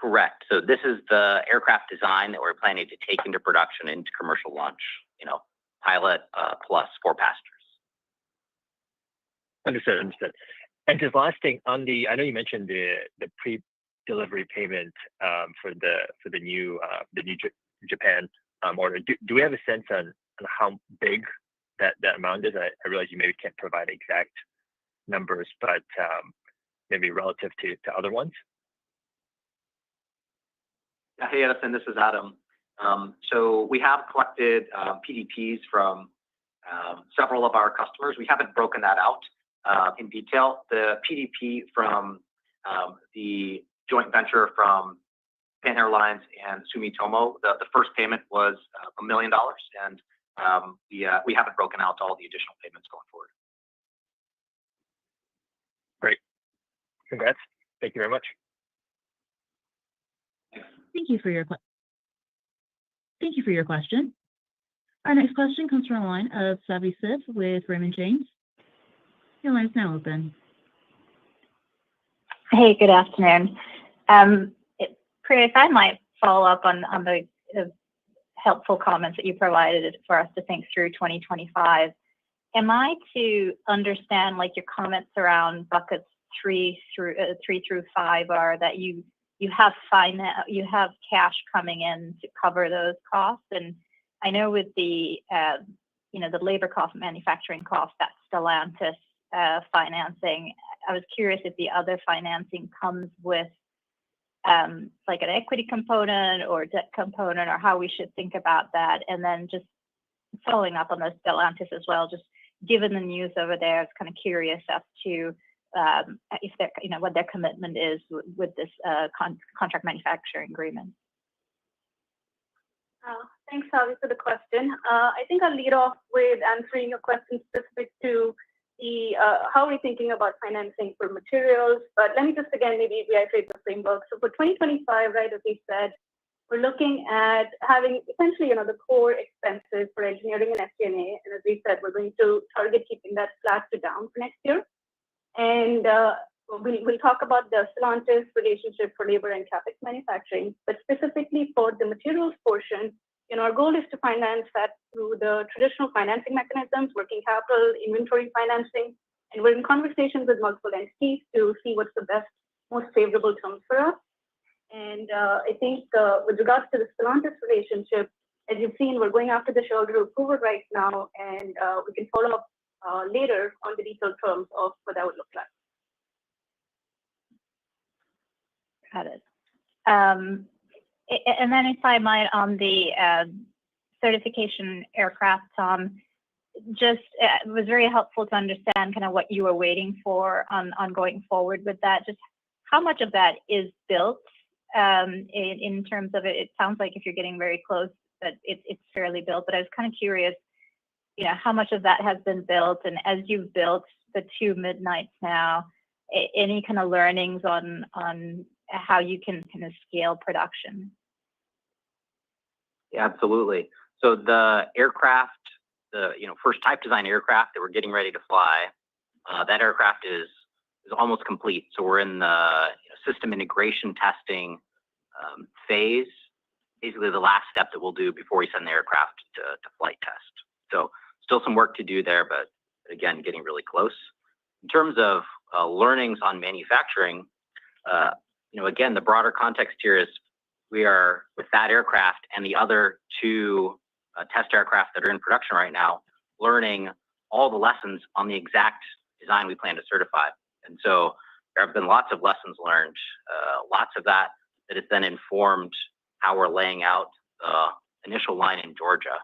Correct. So this is the aircraft design that we're planning to take into production into commercial launch. Pilot plus 4 passengers. Understood. And just last thing on I know you mentioned the pre-delivery payment for the new Japan order. Do we have a sense on how big that amount is? I realize you maybe can't provide exact numbers, but maybe relative to other ones. Hey, Edison, this is Adam. So we have collected PDPs from several of our customers. We haven't broken that out in detail. The PDP from the joint venture from Japan Airlines and Sumitomo, the first payment was $1 million, and we haven't broken out all the additional payments going forward. Great. Congrats. Thank you very much. Thank you for your question. Our next question comes from the line of Savi Syth with Raymond James. Your line is now open. Hey, good afternoon. Priya, if I might follow up on the helpful comments that you provided for us to think through 2025. Am I to understand your comments around buckets 3 through 5 are that you have cash coming in to cover those costs? And I know with the labor cost, manufacturing cost, that's Stellantis financing. I was curious if the other financing comes with an equity component or debt component, or how we should think about that. And then just following up on those Stellantis as well, just given the news over there, I was kind of curious as to if what their commitment is with this contract manufacturing agreement. Thanks, Savi, for the question. I think I'll lead off with answering your question specific to how we're thinking about financing for materials. But let me just again maybe reiterate the framework. So for 2025, right, as we said, we're looking at having essentially the core expenses for engineering and FP&A. And as we said, we're going to target keeping that flat to down for next year. And we'll talk about the Stellantis relationship for labor and CapEx manufacturing, but specifically for the materials portion, our goal is to finance that through the traditional financing mechanisms, working capital, inventory financing, and we're in conversations with multiple entities to see what's the best, most favorable terms for us. And I think with regards to the Stellantis relationship, as you've seen, we're going after the shareholder approval right now, and we can follow up later on the detailed terms of what that would look like. Got it. And then if I might, on the certification aircraft, Tom, just it was very helpful to understand kind of what you were waiting for on going forward with that. Just how much of that is built in terms of it? It sounds like if you're getting very close that it's fairly built, but I was kind of curious, how much of that has been built, and as you've built the 2 Midnights now, any kind of learnings on how you can kind of scale production? Yeah, absolutely. So the aircraft, the first type design aircraft that we're getting ready to fly, that aircraft is almost complete. So we're in the system integration testing phase, basically the last step that we'll do before we send the aircraft to flight test. So still some work to do there, but again, getting really close. In terms of learnings on manufacturing, again, the broader context here is we are with that aircraft and the other 2 test aircraft that are in production right now, learning all the lessons on the exact design we plan to certify. And so there have been lots of lessons learned, lots of that has then informed how we're laying out the initial line in Georgia.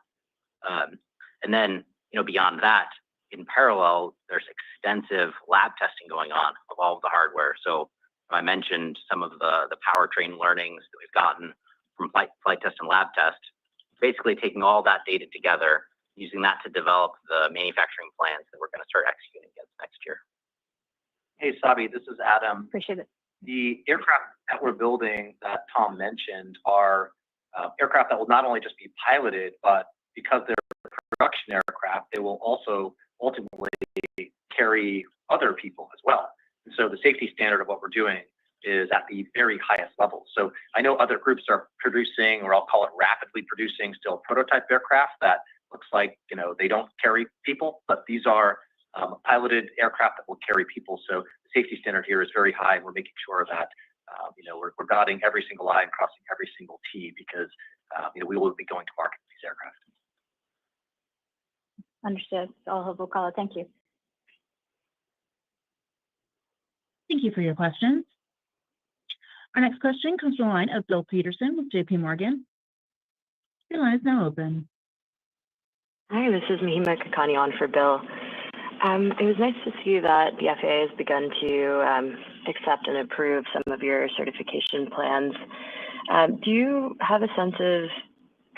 And then, beyond that, in parallel, there's extensive lab testing going on of all of the hardware. So I mentioned some of the powertrain learnings that we've gotten from flight test and lab test, basically taking all that data together, using that to develop the manufacturing plans that we're going to start executing against next year. Hey, Sabi, this is Adam. Appreciate it. The aircraft that we're building that Tom mentioned are aircraft that will not only just be piloted, but because they're production aircraft, they will also ultimately carry other people as well. And so the safety standard of what we're doing is at the very highest level. So I know other groups are producing, or I'll call it rapidly producing, still prototype aircraft that looks like, they don't carry people, but these are piloted aircraft that will carry people. So the safety standard here is very high. And we're making sure that, we're dotting every single I and crossing every single T because, we will be going to market with these aircraft. Understood. It's all helpful color. Thank you. Thank you for your questions. Our next question comes from the line of Bill Peterson with JP Morgan. Your line is now open. Hi, this is Mahima Kakani on for Bill. It was nice to see that the FAA has begun to accept and approve some of your certification plans. Do you have a sense of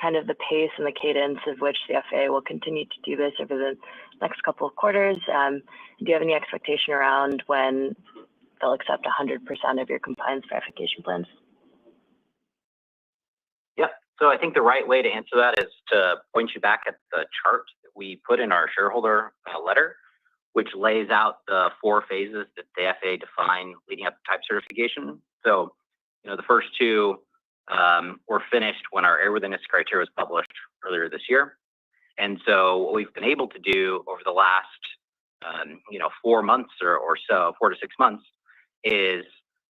kind of the pace and the cadence of which the FAA will continue to do this over the next couple of quarters? Do you have any expectation around when they'll accept 100% of your compliance verification plans? Yep. So I think the right way to answer that is to point you back at the chart that we put in our shareholder letter, which lays out the 4 phases that the FAA defined leading up to type certification. So, the first 2 were finished when our airworthiness criteria was published earlier this year. And so what we've been able to do over the last, 4 months or so, 4 to 6 months, is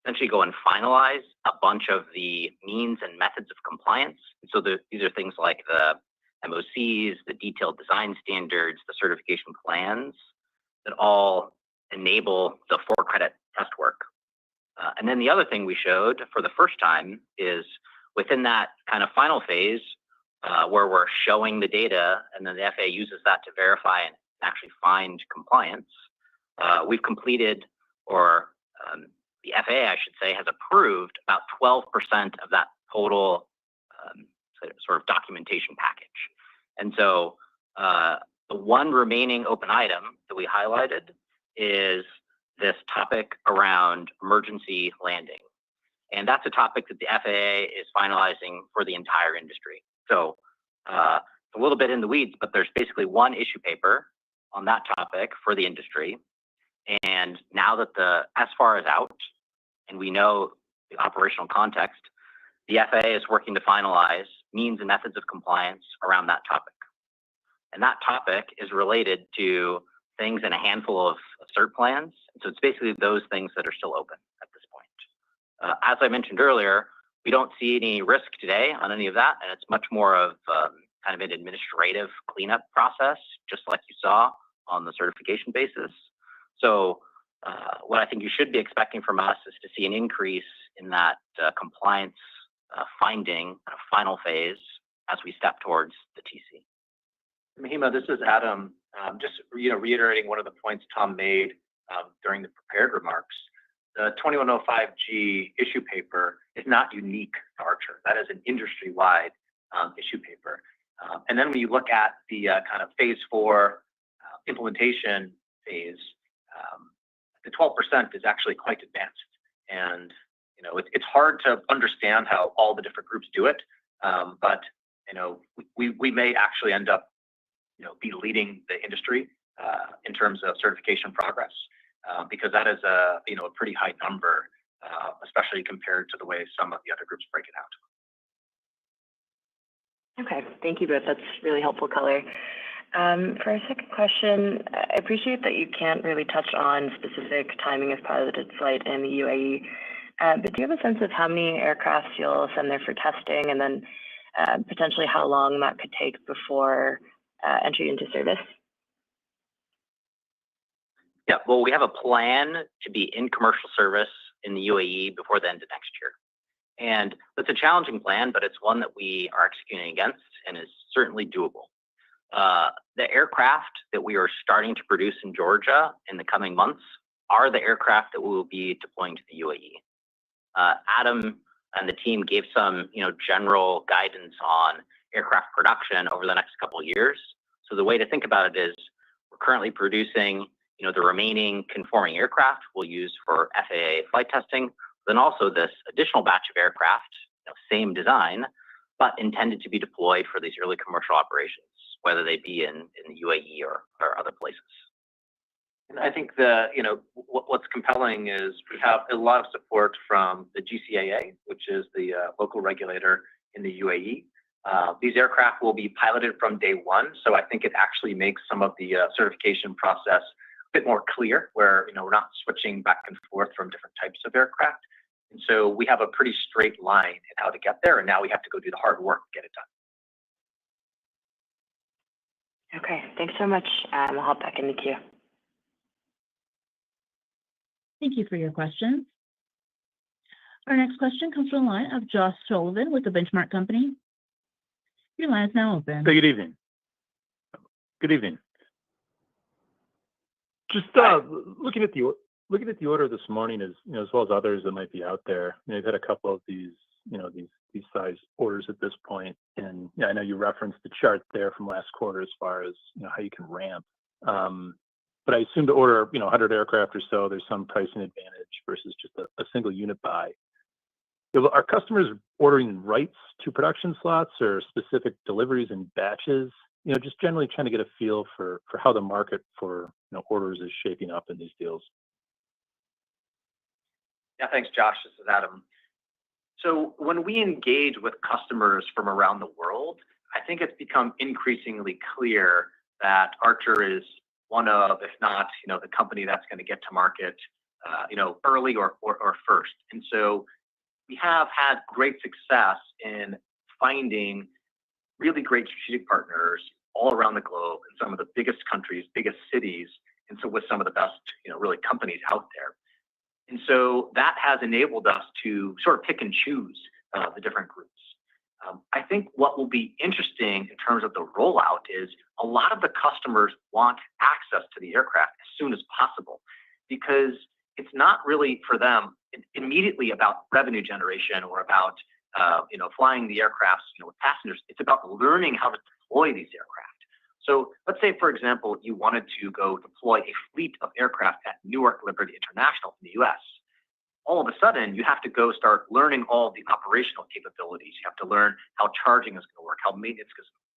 essentially go and finalize a bunch of the means and methods of compliance. So these are things like the MOCs, the detailed design standards, the certification plans that all enable the 4-credit test work. And then the other thing we showed for the first time is within that kind of final phase where we're showing the data and then the FAA uses that to verify and actually find compliance. We've completed, or the FAA, I should say, has approved about 12% of that total sort of documentation package. And so the one remaining open item that we highlighted is this topic around emergency landing. And that's a topic that the FAA is finalizing for the entire industry. So a little bit in the weeds, but there's basically one issue paper on that topic for the industry. And now that the SFAR is out and we know the operational context, the FAA is working to finalize means and methods of compliance around that topic. And that topic is related to things in a handful of cert plans. So it's basically those things that are still open at this point. As I mentioned earlier, we don't see any risk today on any of that. And it's much more of kind of an administrative cleanup process, just like you saw on the certification basis. So what I think you should be expecting from us is to see an increase in that compliance finding final phase as we step towards the TC. Mahima, this is Adam. Just reiterating one of the points Tom made during the prepared remarks. The 2105G issue paper is not unique to Archer. That is an industry-wide issue paper. And then when you look at the kind of phase 4 implementation phase, the 12% is actually quite advanced. And it's hard to understand how all the different groups do it, but we may actually end up be leading the industry in terms of certification progress, because that is a pretty high number, especially compared to the way some of the other groups break it out. Okay, thank you both. That's really helpful color. For our second question, I appreciate that you can't really touch on specific timing of piloted flight in the UAE, but do you have a sense of how many aircraft you'll send there for testing, and then potentially how long that could take before entry into service? Yeah, well, we have a plan to be in commercial service in the UAE before the end of next year. And it's a challenging plan, but it's one that we are executing against and is certainly doable. The aircraft that we are starting to produce in Georgia in the coming months are the aircraft that we will be deploying to the UAE. Adam and the team gave some, general guidance on aircraft production over the next couple of years. So the way to think about it is we're currently producing, the remaining conforming aircraft we'll use for FAA flight testing, then also this additional batch of aircraft, same design, but intended to be deployed for these early commercial operations, whether they be in the UAE or other places. And I think what's compelling is we have a lot of support from the GCAA, which is the local regulator in the UAE. These aircraft will be piloted from day one, so I think it actually makes some of the certification process a bit more clear, where we're not switching back and forth from different types of aircraft. And so we have a pretty straight line in how to get there, and now we have to go do the hard work to get it done. Okay, thanks so much. I'll hop back in the queue. Thank you for your questions. Our next question comes from the line of Josh Sullivan with the Benchmark Company. Your line is now open. Hey, good evening. Good evening. Just looking at the order this morning, as well as others that might be out there. You've had a couple of these size orders at this point, and I know you referenced the chart there from last quarter as far as how you can ramp. But I assume to order 100 aircraft or so, there's some pricing advantage versus just a single unit buy. Are customers ordering rights to production slots or specific deliveries in batches? Just generally trying to get a feel for how the market for orders is shaping up in these deals. Yeah, thanks, Josh. This is Adam. So when we engage with customers from around the world, I think it's become increasingly clear that Archer is one of, if not, the company that's going to get to market, early or first. And so we have had great success in finding really great strategic partners all around the globe in some of the biggest countries, biggest cities, and so with some of the best, really companies out there. And so that has enabled us to sort of pick and choose the different groups. I think what will be interesting in terms of the rollout is a lot of the customers want access to the aircraft as soon as possible, because it's not really for them immediately about revenue generation or about flying the aircraft with passengers. It's about learning how to deploy these aircraft. So let's say, for example, you wanted to go deploy a fleet of aircraft at Newark Liberty International in the US. All of a sudden, you have to go start learning all the operational capabilities. You have to learn how charging is going to work, how maintenance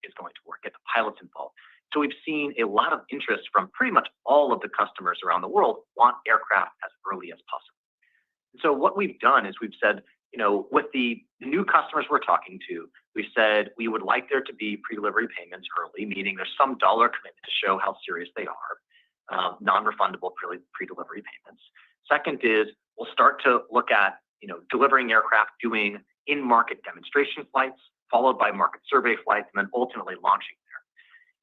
is going to work, get the pilots involved. So we've seen a lot of interest from pretty much all of the customers around the world want aircraft as early as possible. And so what we've done is we've said, with the new customers we're talking to, we said we would like there to be pre-delivery payments early, meaning there's some dollar commitment to show how serious they are, non-refundable pre-delivery payments. Second is we'll start to look at, delivering aircraft, doing in-market demonstration flights, followed by market survey flights, and then ultimately launching there.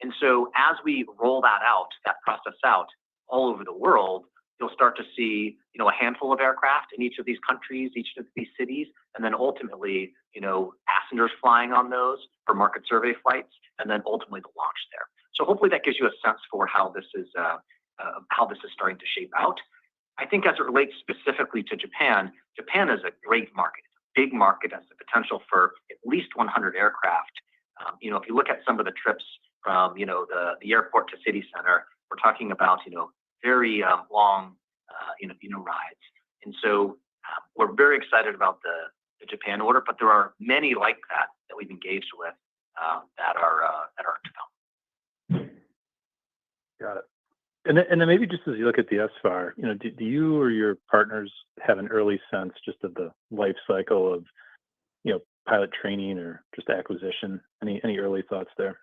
And so as we roll that process out all over the world, you'll start to see, a handful of aircraft in each of these countries, each of these cities, and then ultimately, passengers flying on those for market survey flights, and then ultimately the launch there. So hopefully that gives you a sense for how this is starting to shape out. I think as it relates specifically to Japan, Japan is a great market, big market, has the potential for at least 100 aircraft. If you look at some of the trips from, the airport to city center, we're talking about, very long, rides. And so we're very excited about the Japan order, but there are many like that we've engaged with that are to come. Got it. And then maybe just as you look at the SFAR, do you or your partners have an early sense just of the life cycle of, pilot training or just acquisition? Any early thoughts there?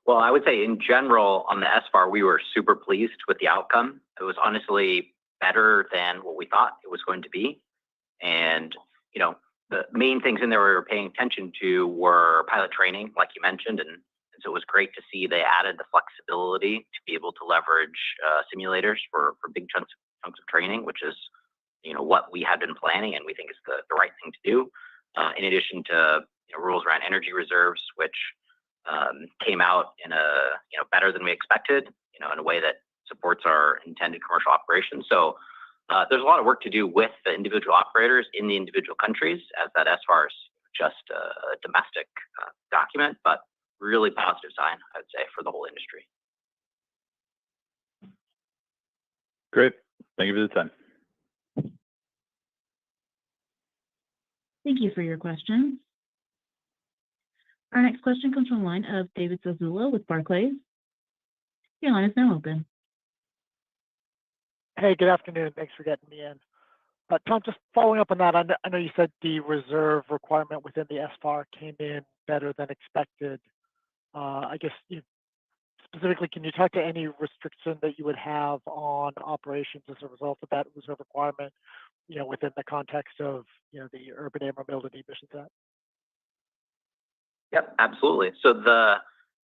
Well, I would say in general on the SFAR, we were super pleased with the outcome. It was honestly better than what we thought it was going to be. And, the main things in there we were paying attention to were pilot training, like you mentioned. And so it was great to see they added the flexibility to be able to leverage simulators for big chunks of training, which is, what we had been planning and we think is the right thing to do. In addition to rules around energy reserves, which came out in a better than we expected, in a way that supports our intended commercial operations. So there's a lot of work to do with the individual operators in the individual countries, as that SFAR is just a domestic document, but really positive sign, I would say, for the whole industry. Great. Thank you for the time. Thank you for your question. Our next question comes from the line of David Zazula with Barclays. Your line is now open. Hey, good afternoon. Thanks for getting me in. Tom, just following up on that, I know you said the reserve requirement within the SFAR came in better than expected. I guess specifically, can you talk to any restriction that you would have on operations as a result of that reserve requirement, within the context of, the Urban Air Mobility Missions Act? Yep, absolutely. So the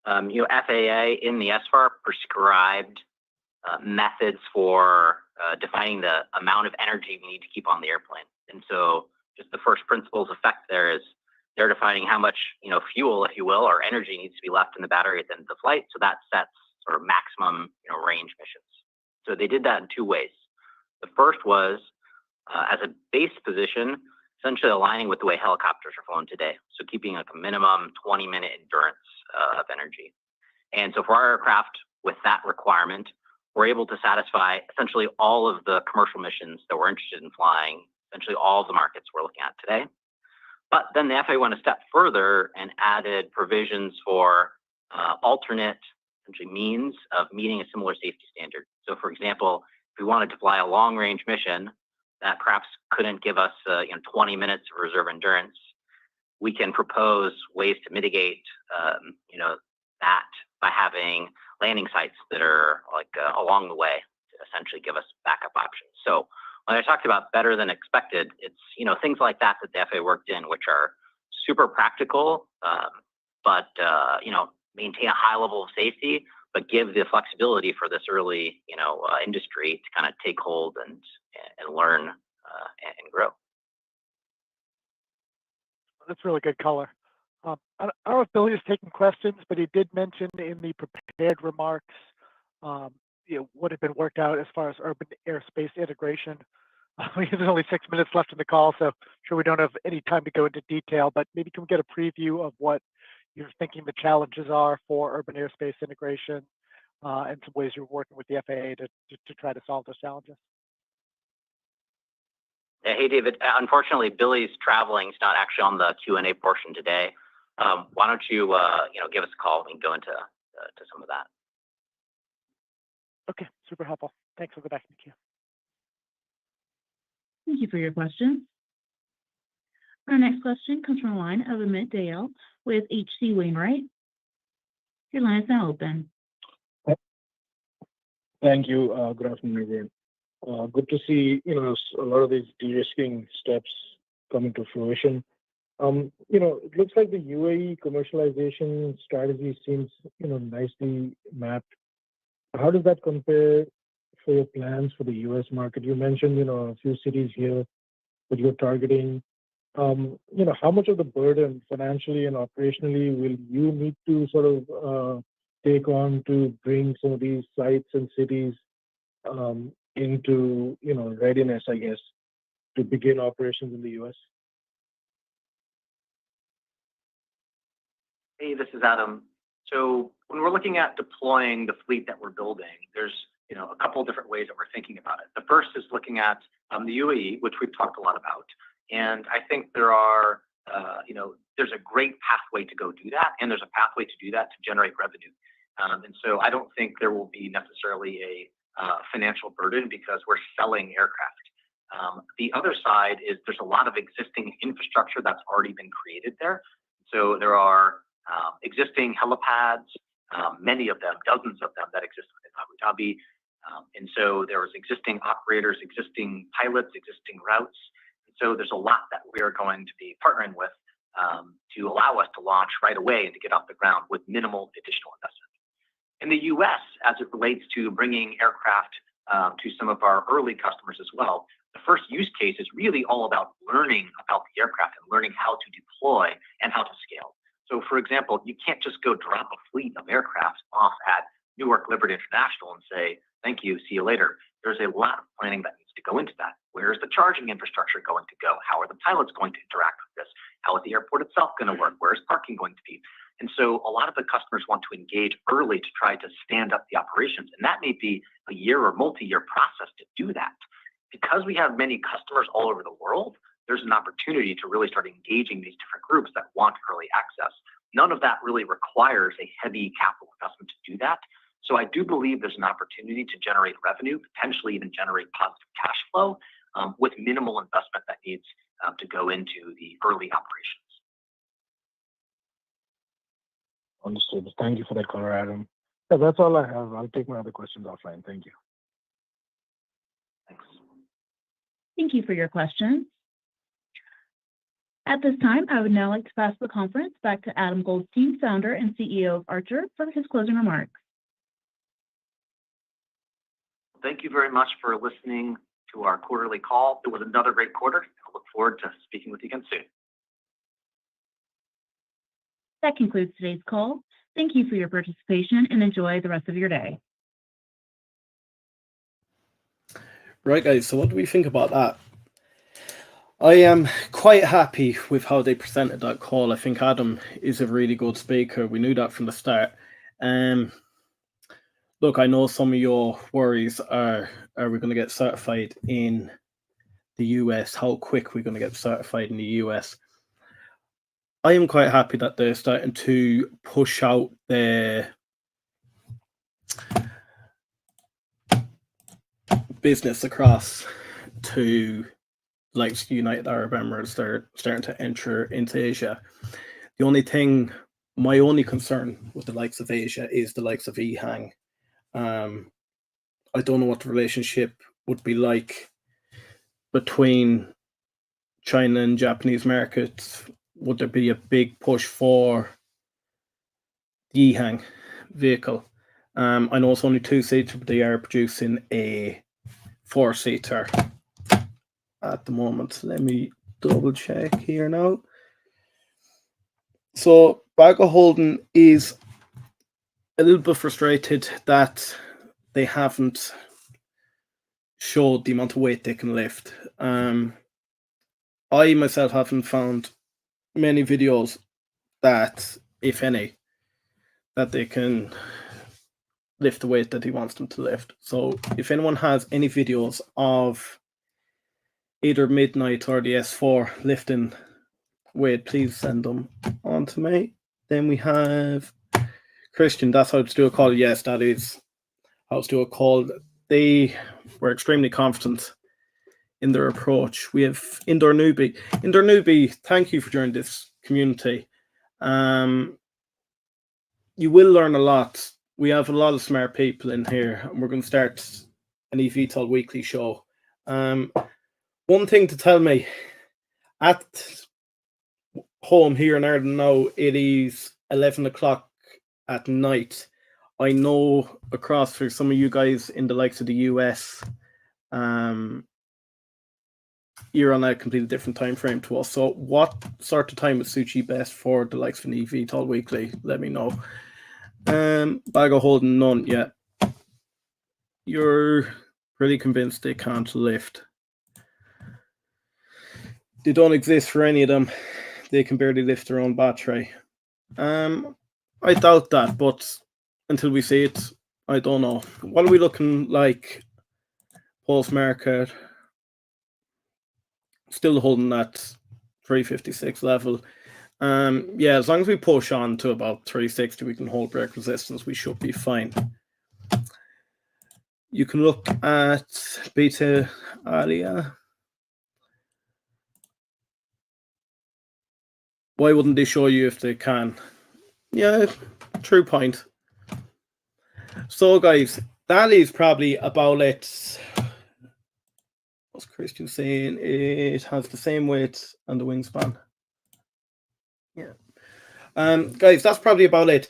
FAA in the SFAR prescribed methods for defining the amount of energy we need to keep on the airplane. And so just the first principles effect there is they're defining how much, fuel, if you will, or energy needs to be left in the battery at the end of the flight. So that sets sort of maximum, range missions. So they did that in two ways. The first was as a base position, essentially aligning with the way helicopters are flown today. So keeping like a minimum 20-minute endurance of energy. And so for our aircraft with that requirement, we're able to satisfy essentially all of the commercial missions that we're interested in flying, essentially all of the markets we're looking at today. But then the FAA went a step further and added provisions for alternate essentially means of meeting a similar safety standard. So for example, if we wanted to fly a long-range mission that perhaps couldn't give us 20 minutes of reserve endurance, we can propose ways to mitigate that by having landing sites that are along the way to essentially give us backup options. So when I talked about better than expected, it's things like that the FAA worked in, which are super practical, but maintain a high level of safety, but give the flexibility for this early industry to kind of take hold and learn and grow. That's really good color. I don't know if Billy is taking questions, but he did mention in the prepared remarks what had been worked out as far as urban airspace integration. There's only 6 minutes left in the call, so I'm sure we don't have any time to go into detail, but maybe can we get a preview of what you're thinking the challenges are for urban airspace integration and some ways you're working with the FAA to try to solve those challenges? Yeah, hey, David. Unfortunately, Billy's traveling. He's not actually on the Q&A portion today. Why don't you, give us a call and go into to some of that. Okay, super helpful. Thanks. We'll go back in the queue. Thank you for your question. Our next question comes from the line of Amit Dayal with H.C. Wainwright. Your line is now open. Thank you. Good afternoon, everyone. Good to see, a lot of these de-risking steps coming to fruition. It looks like the UAE commercialization strategy seems, nicely mapped. How does that compare for your plans for the U.S. market? You mentioned, a few cities here that you're targeting. How much of the burden financially and operationally will you need to sort of take on to bring some of these sites and cities into, readiness, I guess? to begin operations in the US? Hey, this is Adam. So when we're looking at deploying the fleet that we're building, there's a couple of different ways that we're thinking about it. The first is looking at the UAE, which we've talked a lot about, and I think there's a great pathway to go do that, and there's a pathway to do that to generate revenue. And so I don't think there will be necessarily a financial burden because we're selling aircraft. The other side is there's a lot of existing infrastructure that's already been created there. So there are existing helipads, many of them, dozens of them that exist within Abu Dhabi. And so there's existing operators, existing pilots, existing routes. And so there's a lot that we are going to be partnering with to allow us to launch right away and to get off the ground with minimal additional investment. In the US, as it relates to bringing aircraft to some of our early customers as well, the first use case is really all about learning about the aircraft and learning how to deploy and how to scale. So for example, you can't just go drop a fleet of aircraft off at Newark Liberty International and say, thank you, see you later. There's a lot of planning that needs to go into that. Where is the charging infrastructure going to go? How are the pilots going to interact with this? How is the airport itself going to work? Where is parking going to be? And so a lot of the customers want to engage early to try to stand up the operations. And that may be a year or multi-year process to do that. Because we have many customers all over the world, there's an opportunity to really start engaging these different groups that want early access. None of that really requires a heavy capital investment to do that. So I do believe there's an opportunity to generate revenue, potentially even generate positive cash flow with minimal investment that needs to go into the early operations. Understood. Thank you for that color, Adam. Yeah, that's all I have. I'll take my other questions offline. Thank you. Thanks. Thank you for your questions. At this time, I would now like to pass the conference back to Adam Goldstein, founder and CEO of Archer, for his closing remarks. Thank you very much for listening to our quarterly call. It was another great quarter. I look forward to speaking with you again soon. That concludes today's call. Thank you for your participation and enjoy the rest of your day. Right, guys, so what do we think about that? I am quite happy with how they presented that call. I think Adam is a really good speaker. We knew that from the start. Look, I know some of your worries are we going to get certified in the US? How quick we're going to get certified in the US? I am quite happy that they're starting to push out their business across to like United Arab Emirates. They're starting to enter into Asia. My only concern with the likes of Asia is the likes of EHang. I don't know what the relationship would be like between China and Japanese markets. Would there be a big push for the EHang vehicle? I know it's only 2-seater, but they are producing a 4-seater at the moment. Let me double check here now. So Baggo Holden is a little bit frustrated that they haven't showed the amount of weight they can lift. I myself haven't found many videos that, if any, that they can lift the weight that he wants them to lift. So if anyone has any videos of either Midnight or the S4 lifting weight, please send them on to me. Then we have Christian. That's how to do a call. Yes, that is how to do a call. They were extremely confident in their approach. We have Indoor Newbie. Indoor Newbie, thank you for joining this community. You will learn a lot. We have a lot of smart people in here, and we're going to start an eVTOL weekly show. One thing to tell me, at home here in Ireland now, it is 11 o'clock at night. I know across for some of you guys in the likes of the US, you're on a completely different time frame to us. So what sort of time would suit you best for the likes of an eVTOL weekly? Let me know. Baggo Holden, none yet. You're pretty convinced they can't lift. They don't exist for any of them. They can barely lift their own battery. I doubt that, but until we see it, I don't know. What are we looking like post-market? Still holding that 356 level. Yeah, as long as we push on to about 360, we can hold break resistance. We should be fine. You can look at Beta Alia. Why wouldn't they show you if they can? Yeah, true point. So, guys, that is probably about it. What's Christian saying? It has the same weight and the wingspan. Yeah. Guys, that's probably about it.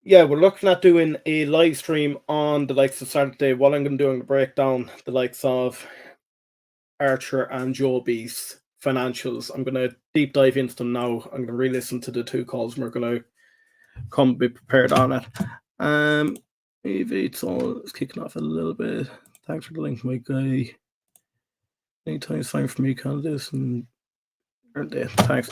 Yeah, we're looking at doing a live stream on the likes of Saturday. What I'm going to do, I'm going to break down the likes of Archer and Joby's financials. I'm going to deep dive into them now. I'm going to re-listen to the two calls and we're going to come be prepared on it. eVTOL is kicking off a little bit. Thanks for the link, my guy. Anytime it's fine for me, kind of this and thanks.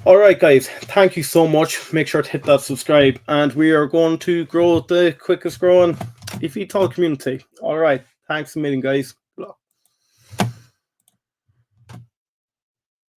All right, guys, thank you so much. Make sure to hit that subscribe, and we are going to grow the quickest growing eVTOL community. All right, thanks a million, guys.